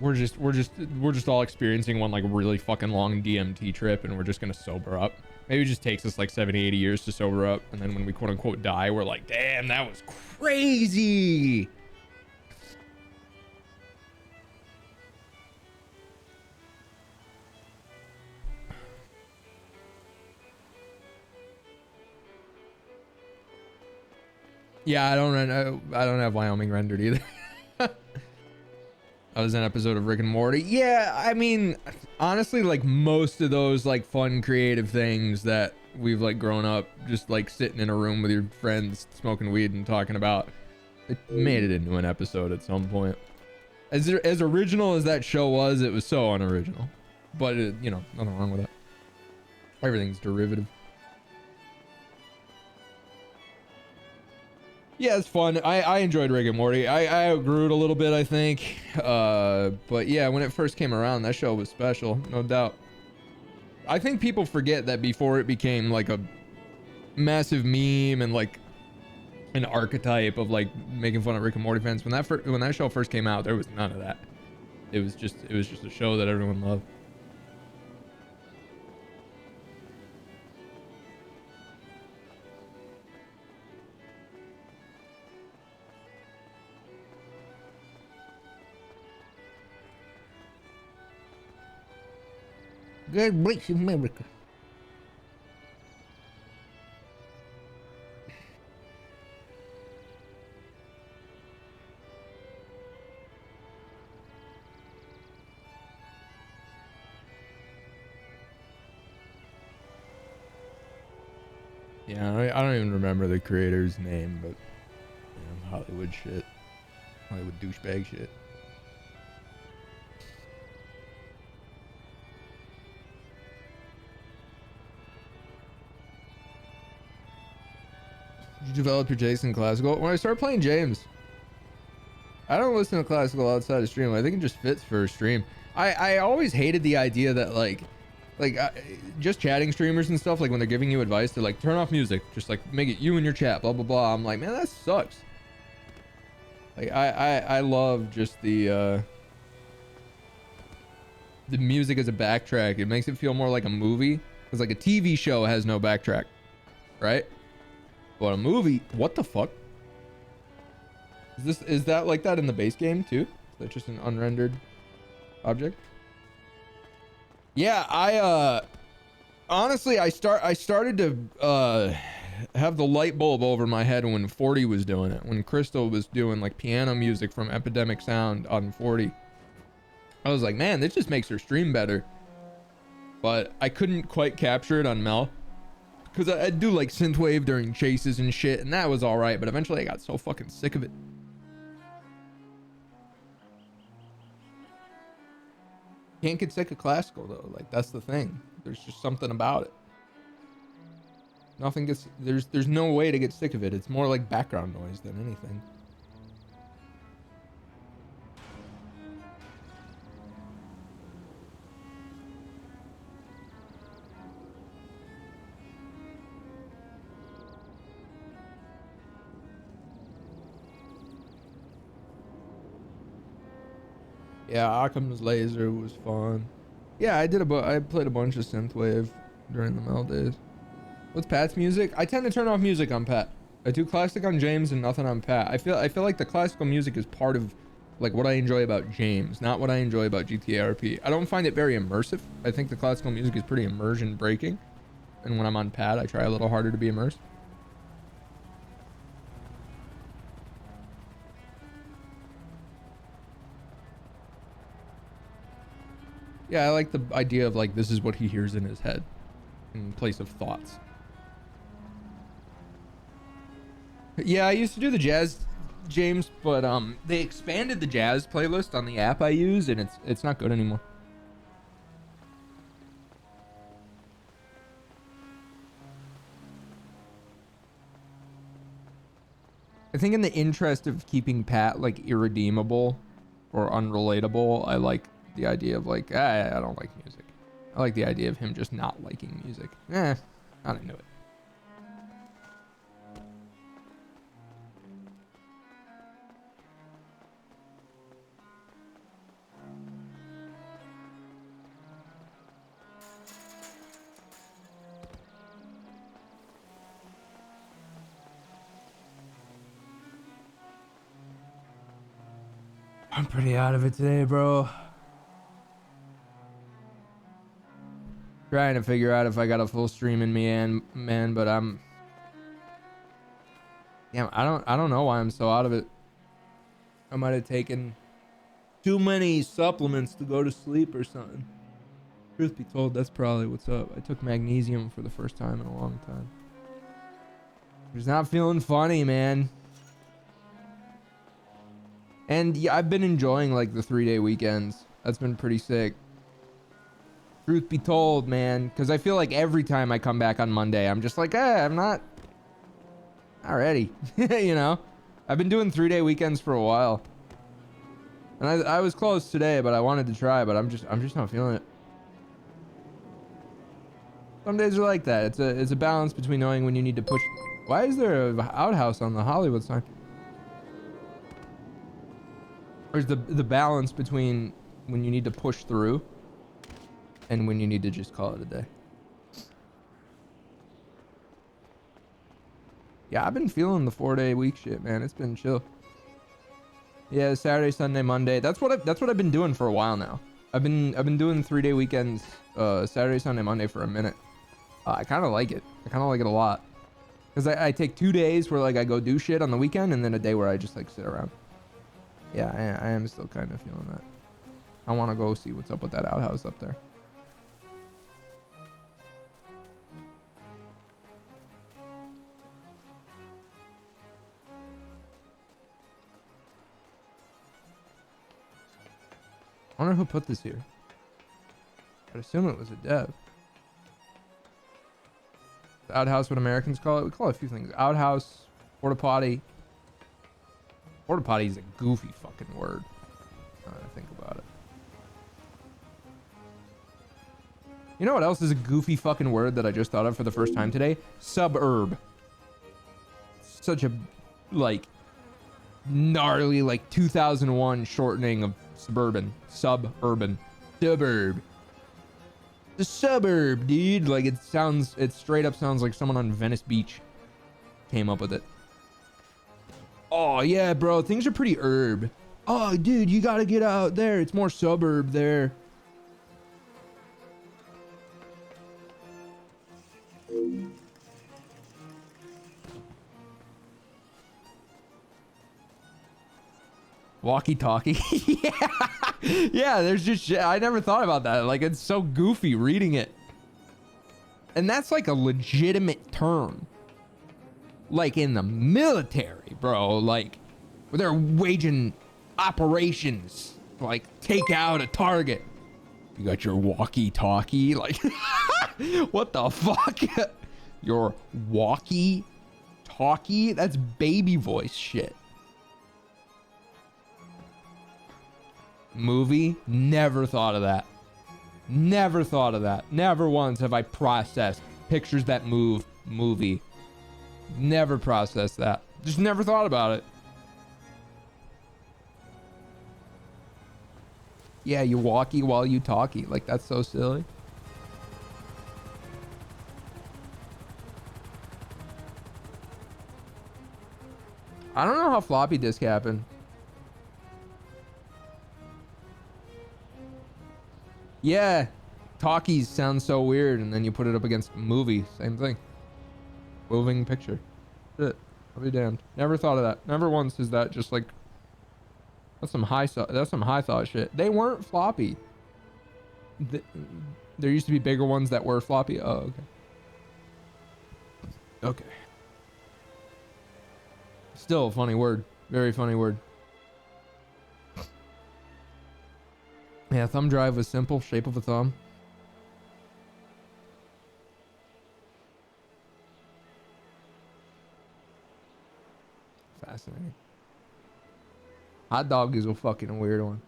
S1: we're just all experiencing one like really fucking long DMT trip, and we're just gonna sober up. Maybe it just takes us like 70, 80 years to sober up, and then when we quote unquote die, we're like, damn, that was crazy. Yeah, I don't have Wyoming rendered either. That was an episode of Rick and Morty. Yeah, I mean, honestly, like most of those like fun creative things that we've like grown up just like sitting in a room with your friends smoking weed and talking about, it made it into an episode at some point. As original as that show was, it was so unoriginal. But it, you know, nothing wrong with that. Everything's derivative. Yeah, it's fun. I enjoyed Rick and Morty. I outgrew it a little bit, I think. But yeah, when it first came around, that show was special, no doubt. I think people forget that before it became like a massive meme and like an archetype of like making fun of Rick and Morty fans, when that show first came out, there was none of that. It was just a show that everyone loved.
S5: God bless America.
S1: Yeah, I don't even remember the creator's name, but you know, Hollywood shit. Hollywood douchebag shit. Did you develop your taste in classical? When I started playing James, I don't listen to classical outside of stream. I think it just fits for a stream. I always hated the idea that like just chatting streamers and stuff, like when they're giving you advice, they're like, turn off music, just like make it you and your chat, blah blah blah. I'm like, man, that sucks. Like I love just the music as a backtrack. It makes it feel more like a movie, because like a TV show has no backtrack, right? But a movie, what the fuck? Is that like that in the base game too? Is that just an unrendered object? Yeah, I honestly I started to have the light bulb over my head when 40 was doing it. When Crystal was doing like piano music from Epidemic Sound on 40. I was like, man, this just makes her stream better. But I couldn't quite capture it on Mel, because I'd do like synthwave during chases and shit, and that was all right, but eventually I got so fucking sick of it. Can't get sick of classical though, like that's the thing. There's just something about it. Nothing gets, there's no way to get sick of it. It's more like background noise than anything. Yeah, Occam's Laser was fun. Yeah, I played a bunch of synthwave during the Mel days. What's Pat's music? I tend to turn off music on Pat. I do classic on James and nothing on Pat. I feel like the classical music is part of like what I enjoy about James, not what I enjoy about GTRP. I don't find it very immersive. I think the classical music is pretty immersion breaking, and when I'm on Pat, I try a little harder to be immersed. Yeah, I like the idea of like, this is what he hears in his head in place of thoughts. Yeah, I used to do the jazz, James, but they expanded the jazz playlist on the app I use, and it's not good anymore. I think in the interest of keeping Pat like irredeemable or unrelatable, I like the idea of like, I don't like music. I like the idea of him just not liking music. Not into it. I'm pretty out of it today, bro. Trying to figure out if I got a full stream in me, and man, but I'm. Damn, I don't know why I'm so out of it. I might have taken too many supplements to go to sleep or something. Truth be told, that's probably what's up. I took magnesium for the first time in a long time. Just not feeling funny, man. And yeah, I've been enjoying like the 3-day weekends. That's been pretty sick. Truth be told, man, because I feel like every time I come back on Monday, I'm just like, I'm not ready. You know, I've been doing 3-day weekends for a while, and I was close today, but I wanted to try, but I'm just not feeling it. Some days are like that. It's a balance between knowing when you need to push. Why is there an outhouse on the Hollywood sign? There's the balance between when you need to push through and when you need to just call it a day. Yeah, I've been feeling the 4-day week shit, man. It's been chill. Yeah, Saturday, Sunday, Monday. That's what I've been doing for a while now. I've been doing 3-day weekends, Saturday, Sunday, Monday for a minute. I kind of like it. I kind of like it a lot. Because I take 2 days where like I go do shit on the weekend, and then a day where I just like sit around. Yeah, I am still kind of feeling that. I want to go see what's up with that outhouse up there. I wonder who put this here. I'd assume it was a dev. The outhouse, what Americans call it. We call it a few things. Outhouse, porta potty. Porta potty is a goofy fucking word. Now that I think about it. You know what else is a goofy fucking word that I just thought of for the first time today? Suburb. Such a, like, gnarly, like, 2001 shortening of suburban. Suburban. Suburb. The suburb, dude. Like, it straight up sounds like someone on Venice Beach came up with it. Oh, yeah, bro. Things are pretty herb. Oh, dude, you gotta get out there. It's more suburb there. Walkie-talkie. Yeah, there's just shit. I never thought about that. Like, it's so goofy reading it. And that's like a legitimate term. Like in the military, bro. Like, where they're waging operations. Like, take out a target. You got your walkie-talkie? Like, what the fuck? Your walkie-talkie? That's baby voice shit. Movie? Never thought of that. Never thought of that. Never once have I processed pictures that move. Movie. Never processed that. Just never thought about it. Yeah, you walkie while you talkie. Like, that's so silly. I don't know how floppy disk happened. Yeah, talkies sound so weird, and then you put it up against movie, same thing. Moving picture. Shit, I'll be damned. Never thought of that. Never once is that just like. That's some high thought shit. They weren't floppy. There used to be bigger ones that were floppy. Oh, okay. Okay. Still a funny word. Very funny word. Yeah, thumb drive was simple, shape of a thumb. Fascinating. Hot dog is a fucking weird one.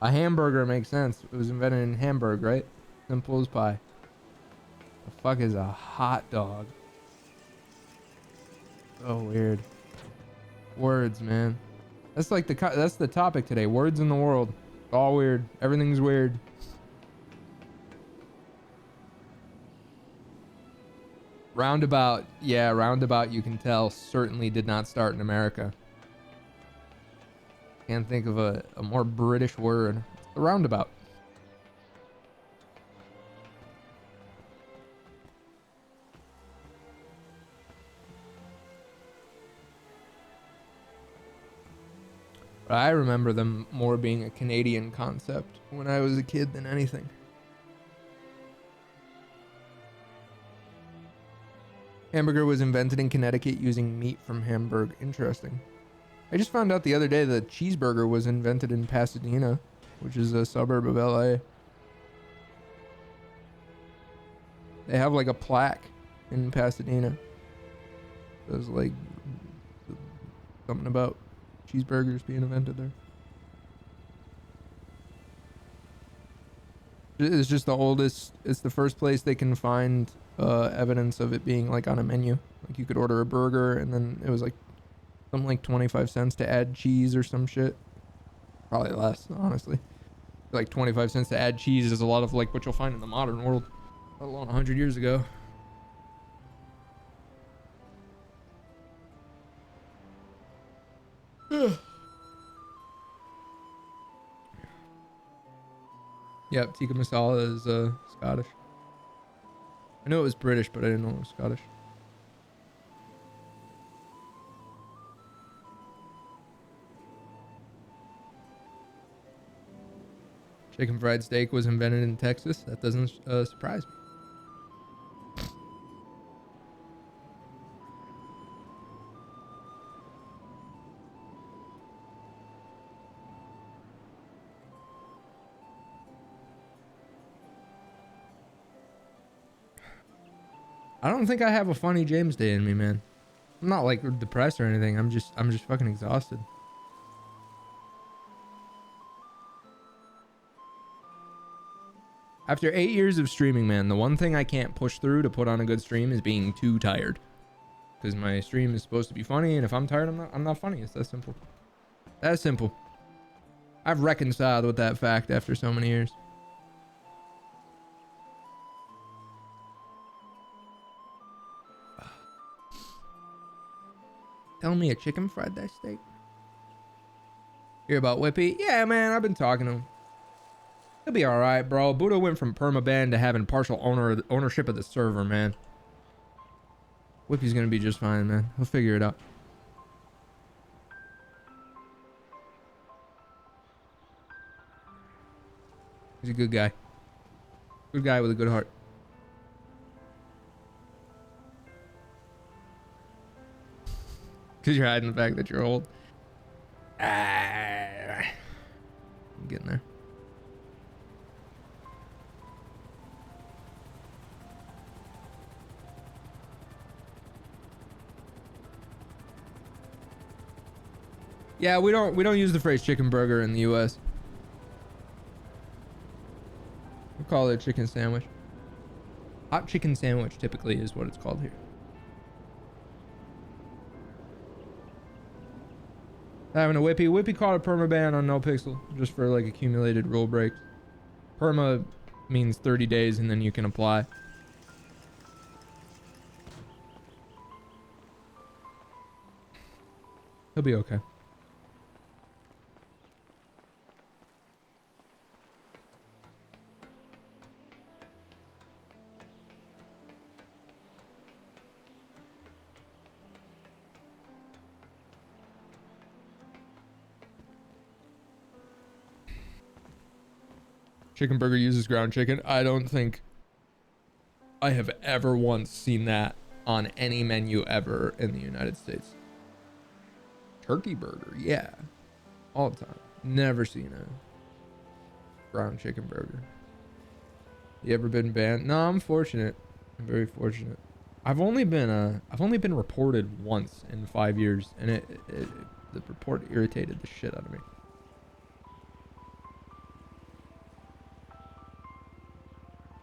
S1: A hamburger makes sense. It was invented in Hamburg, right? Simple as pie. The fuck is a hot dog? So weird. Words, man. That's like that's the topic today. Words in the world. All weird. Everything's weird. Roundabout. Yeah, roundabout, you can tell, certainly did not start in America. Can't think of a more British word. It's the roundabout. But I remember them more being a Canadian concept when I was a kid than anything. Hamburger was invented in Connecticut using meat from Hamburg. Interesting. I just found out the other day that cheeseburger was invented in Pasadena, which is a suburb of LA. They have like a plaque in Pasadena. There's like something about cheeseburgers being invented there. It's just the oldest, it's the first place they can find evidence of it being like on a menu. Like you could order a burger and then it was like something like 25 cents to add cheese or some shit. Probably less, honestly. Like 25 cents to add cheese is a lot of like what you'll find in the modern world, let alone 100 years ago. Yep, tikka masala is Scottish. I knew it was British, but I didn't know it was Scottish. Chicken fried steak was invented in Texas. That doesn't surprise me. I don't think I have a funny James Day in me, man. I'm not like depressed or anything. I'm just fucking exhausted. After 8 years of streaming, man, the one thing I can't push through to put on a good stream is being too tired. Because my stream is supposed to be funny, and if I'm tired, I'm not funny. It's that simple. That simple. I've reconciled with that fact after so many years. Tell me a chicken fried that steak. Hear about Whippy? Yeah, man, I've been talking to him. He'll be all right, bro. Buddha went from permaban to having partial ownership of the server, man. Whippy's gonna be just fine, man. He'll figure it out. He's a good guy. Good guy with a good heart. Because you're hiding the fact that you're old. I'm getting there. Yeah, we don't use the phrase chicken burger in the US. We call it a chicken sandwich. Hot chicken sandwich typically is what it's called here. Having a Whippy. Whippy caught a perma ban on NoPixel just for like accumulated rule breaks. Perma means 30 days and then you can apply. He'll be okay. Chicken burger uses ground chicken. I don't think I have ever once seen that on any menu ever in the United States. Turkey burger, yeah. All the time. Never seen a ground chicken burger. You ever been banned? No, I'm fortunate. I'm very fortunate. I've only been reported once in 5 years, and the report irritated the shit out of me.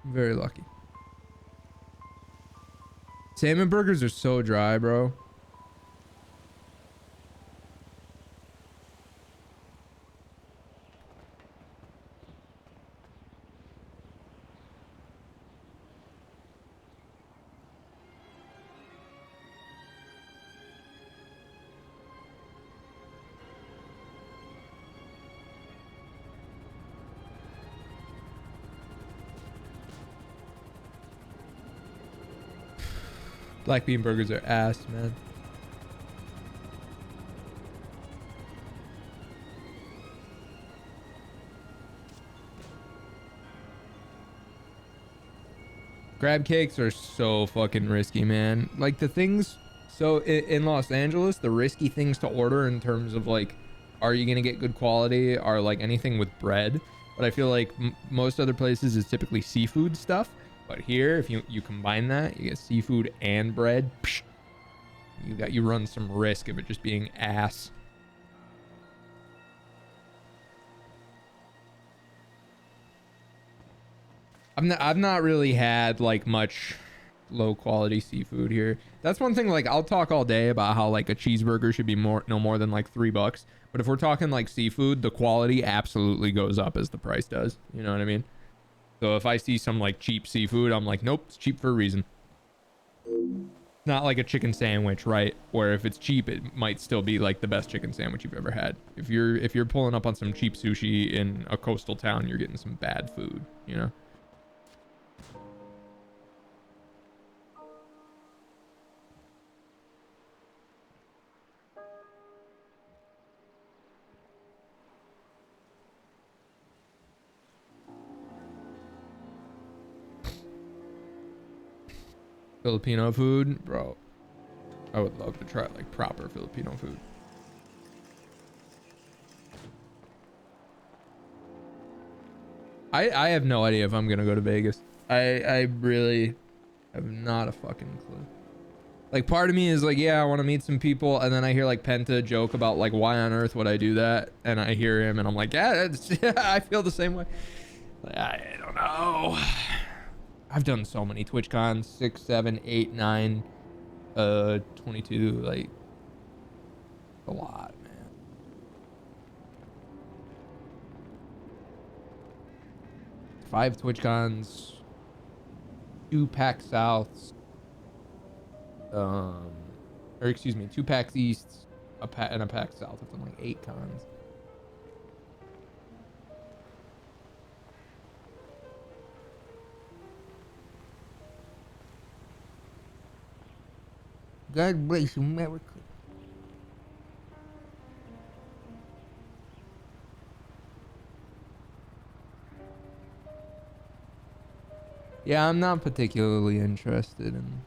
S1: I'm very lucky. Salmon burgers are so dry, bro. Black bean burgers are ass, man. Crab cakes are so fucking risky, man. Like the things, so in Los Angeles, the risky things to order in terms of like, are you gonna get good quality, are like anything with bread. But I feel like most other places is typically seafood stuff. But here, if you combine that, you get seafood and bread. Psh, you run some risk of it just being ass. I've not really had like much low quality seafood here. That's one thing, like I'll talk all day about how like a cheeseburger should be no more than like $3. But if we're talking like seafood, the quality absolutely goes up as the price does. You know what I mean? So if I see some like cheap seafood, I'm like, nope, it's cheap for a reason. Not like a chicken sandwich, right? Where if it's cheap, it might still be like the best chicken sandwich you've ever had. If you're pulling up on some cheap sushi in a coastal town, you're getting some bad food, you know? Filipino food, bro. I would love to try like proper Filipino food. I have no idea if I'm gonna go to Vegas. I really have not a fucking clue. Like part of me is like, yeah, I want to meet some people, and then I hear like Penta joke about like why on earth would I do that, and I hear him and I'm like, yeah, I feel the same way. Like, I don't know. I've done so many Twitch cons, 6, 7, 8, 9, 22, like a lot, man. 5 Twitch cons, 2 PAX Souths, or excuse me, 2 PAX Easts, and a PAX South. I've done like 8 cons. God bless America. Yeah, I'm not particularly interested in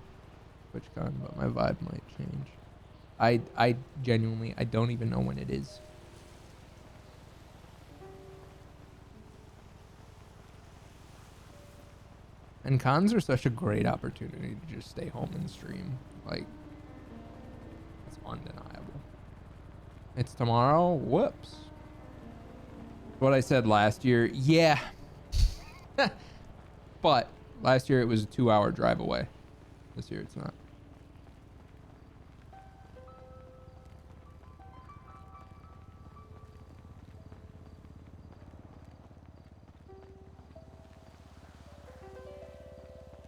S1: TwitchCon, but my vibe might change. I genuinely, I don't even know when it is. And cons are such a great opportunity to just stay home and stream. Like, it's undeniable. It's tomorrow? Whoops. What I said last year, yeah. But last year it was a 2-hour drive away. This year it's not.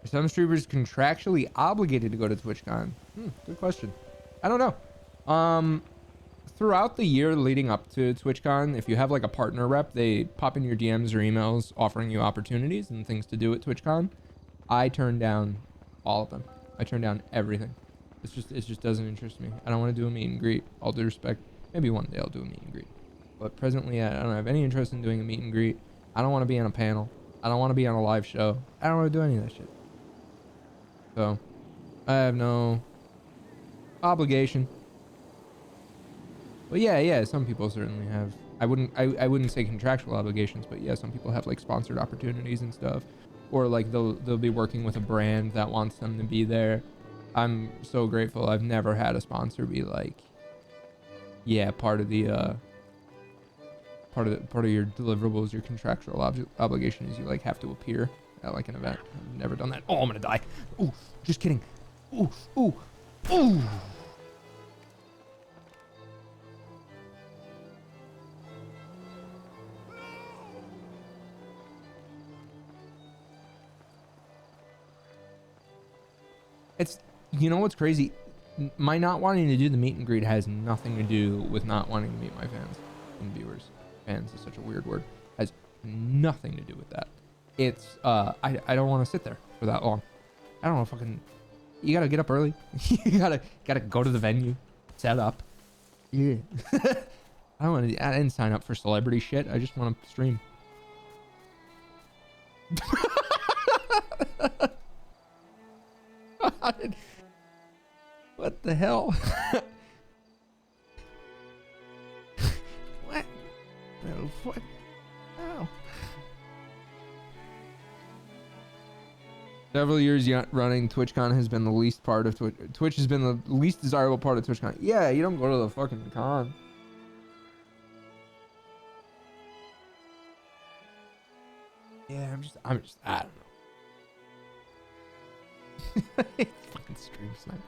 S1: Are some streamers contractually obligated to go to TwitchCon? Good question. I don't know. Throughout the year leading up to TwitchCon, if you have like a partner rep, they pop in your DMs or emails offering you opportunities and things to do at TwitchCon. I turn down all of them. I turn down everything. It just doesn't interest me. I don't want to do a meet and greet. All due respect, maybe one day I'll do a meet and greet. But presently, I don't have any interest in doing a meet and greet. I don't want to be on a panel. I don't want to be on a live show. I don't want to do any of that shit. So, I have no obligation. But yeah, some people certainly have. I wouldn't say contractual obligations, but yeah, some people have like sponsored opportunities and stuff, or like they'll be working with a brand that wants them to be there. I'm so grateful. I've never had a sponsor be like, yeah, part of your deliverables, your contractual obligation is you like have to appear at like an event. I've never done that. Oh, I'm gonna die. Ooh, just kidding. Ooh, ooh, ooh. It's, you know what's crazy? My not wanting to do the meet and greet has nothing to do with not wanting to meet my fans and viewers. Fans is such a weird word. Has nothing to do with that. It's, I don't want to sit there for that long. I don't want to fucking You gotta get up early. You gotta go to the venue, set up. Yeah. I didn't sign up for celebrity shit. I just want to stream. What the hell? What? No, what? Oh. Several years running, TwitchCon has been the least part of Twitch. Twitch has been the least desirable part of TwitchCon. Yeah, you don't go to the fucking con. Yeah, I don't know. Fucking stream sniper.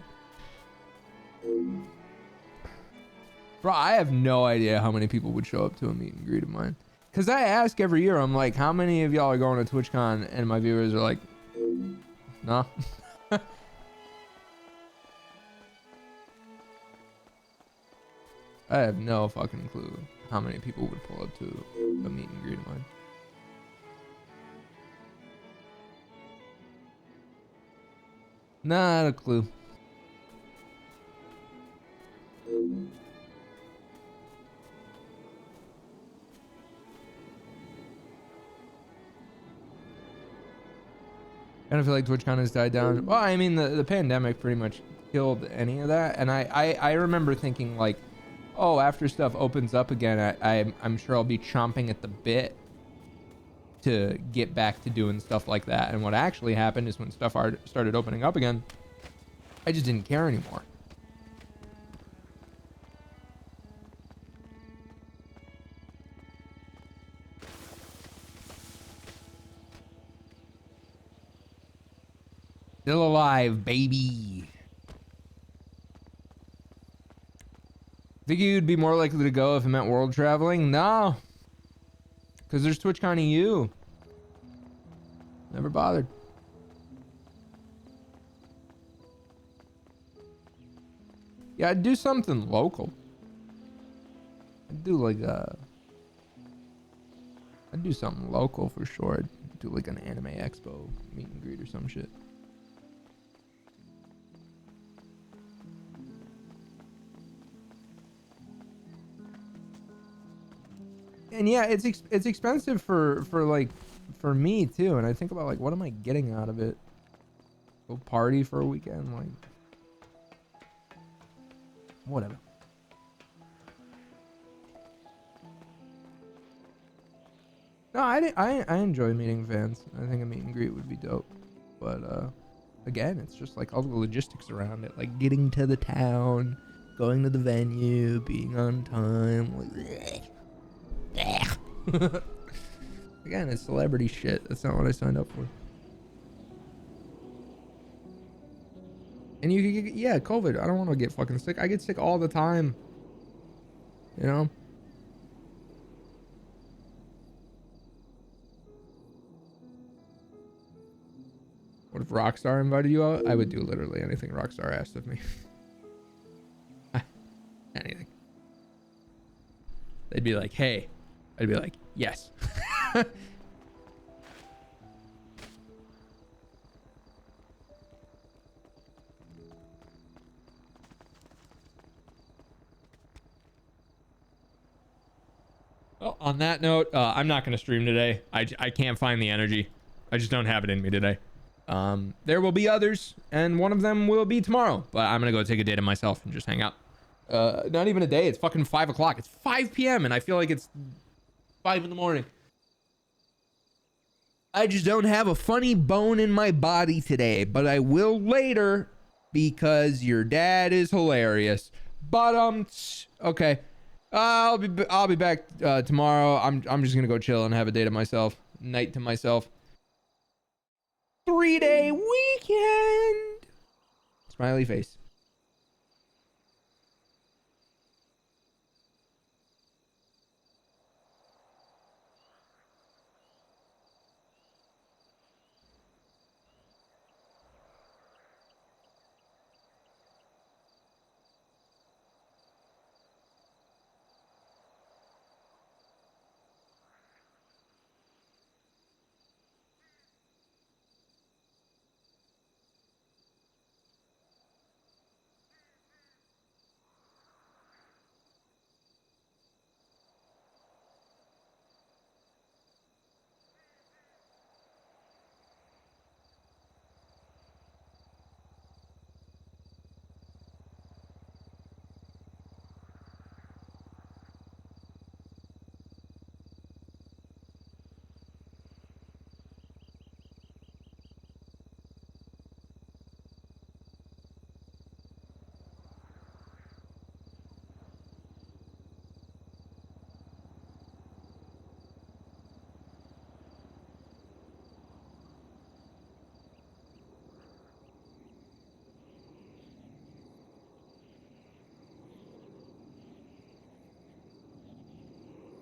S1: Bro, I have no idea how many people would show up to a meet and greet of mine. Cause I ask every year, I'm like, how many of y'all are going to TwitchCon? And my viewers are like, no. I have no fucking clue how many people would pull up to a meet and greet of mine. Not a clue. I don't feel like TwitchCon has died down. Well, I mean, the pandemic pretty much killed any of that. And I remember thinking like, oh, after stuff opens up again, I'm sure I'll be chomping at the bit to get back to doing stuff like that. And what actually happened is when stuff started opening up again, I just didn't care anymore. Still alive, baby. Think you'd be more likely to go if it meant world traveling? No. Because there's TwitchCon EU. Never bothered. Yeah, I'd do something local. I'd do like I'd do something local for sure. I'd do like an anime expo meet and greet or some shit. And yeah, it's expensive for me too. And I think about like, what am I getting out of it? Go party for a weekend, like whatever. No, I enjoy meeting fans. I think a meet and greet would be dope. But again, it's just like all the logistics around it, like getting to the town, going to the venue, being on time. Like, again, it's celebrity shit. That's not what I signed up for. And you could get, yeah, COVID. I don't want to get fucking sick. I get sick all the time. You know? What if Rockstar invited you out? I would do literally anything Rockstar asked of me. Anything. They'd be like, hey. I'd be like, yes. Well, on that note, I'm not going to stream today. I can't find the energy. I just don't have it in me today. There will be others, and one of them will be tomorrow. But I'm going to go take a day to myself and just hang out. Not even a day. It's fucking 5 o'clock. It's 5 p.m. and I feel like it's 5 in the morning. I just don't have a funny bone in my body today, but I will later because your dad is hilarious. But okay. I'll be back tomorrow. I'm just gonna go chill and have a day to myself, night to myself. 3-day weekend. Smiley face.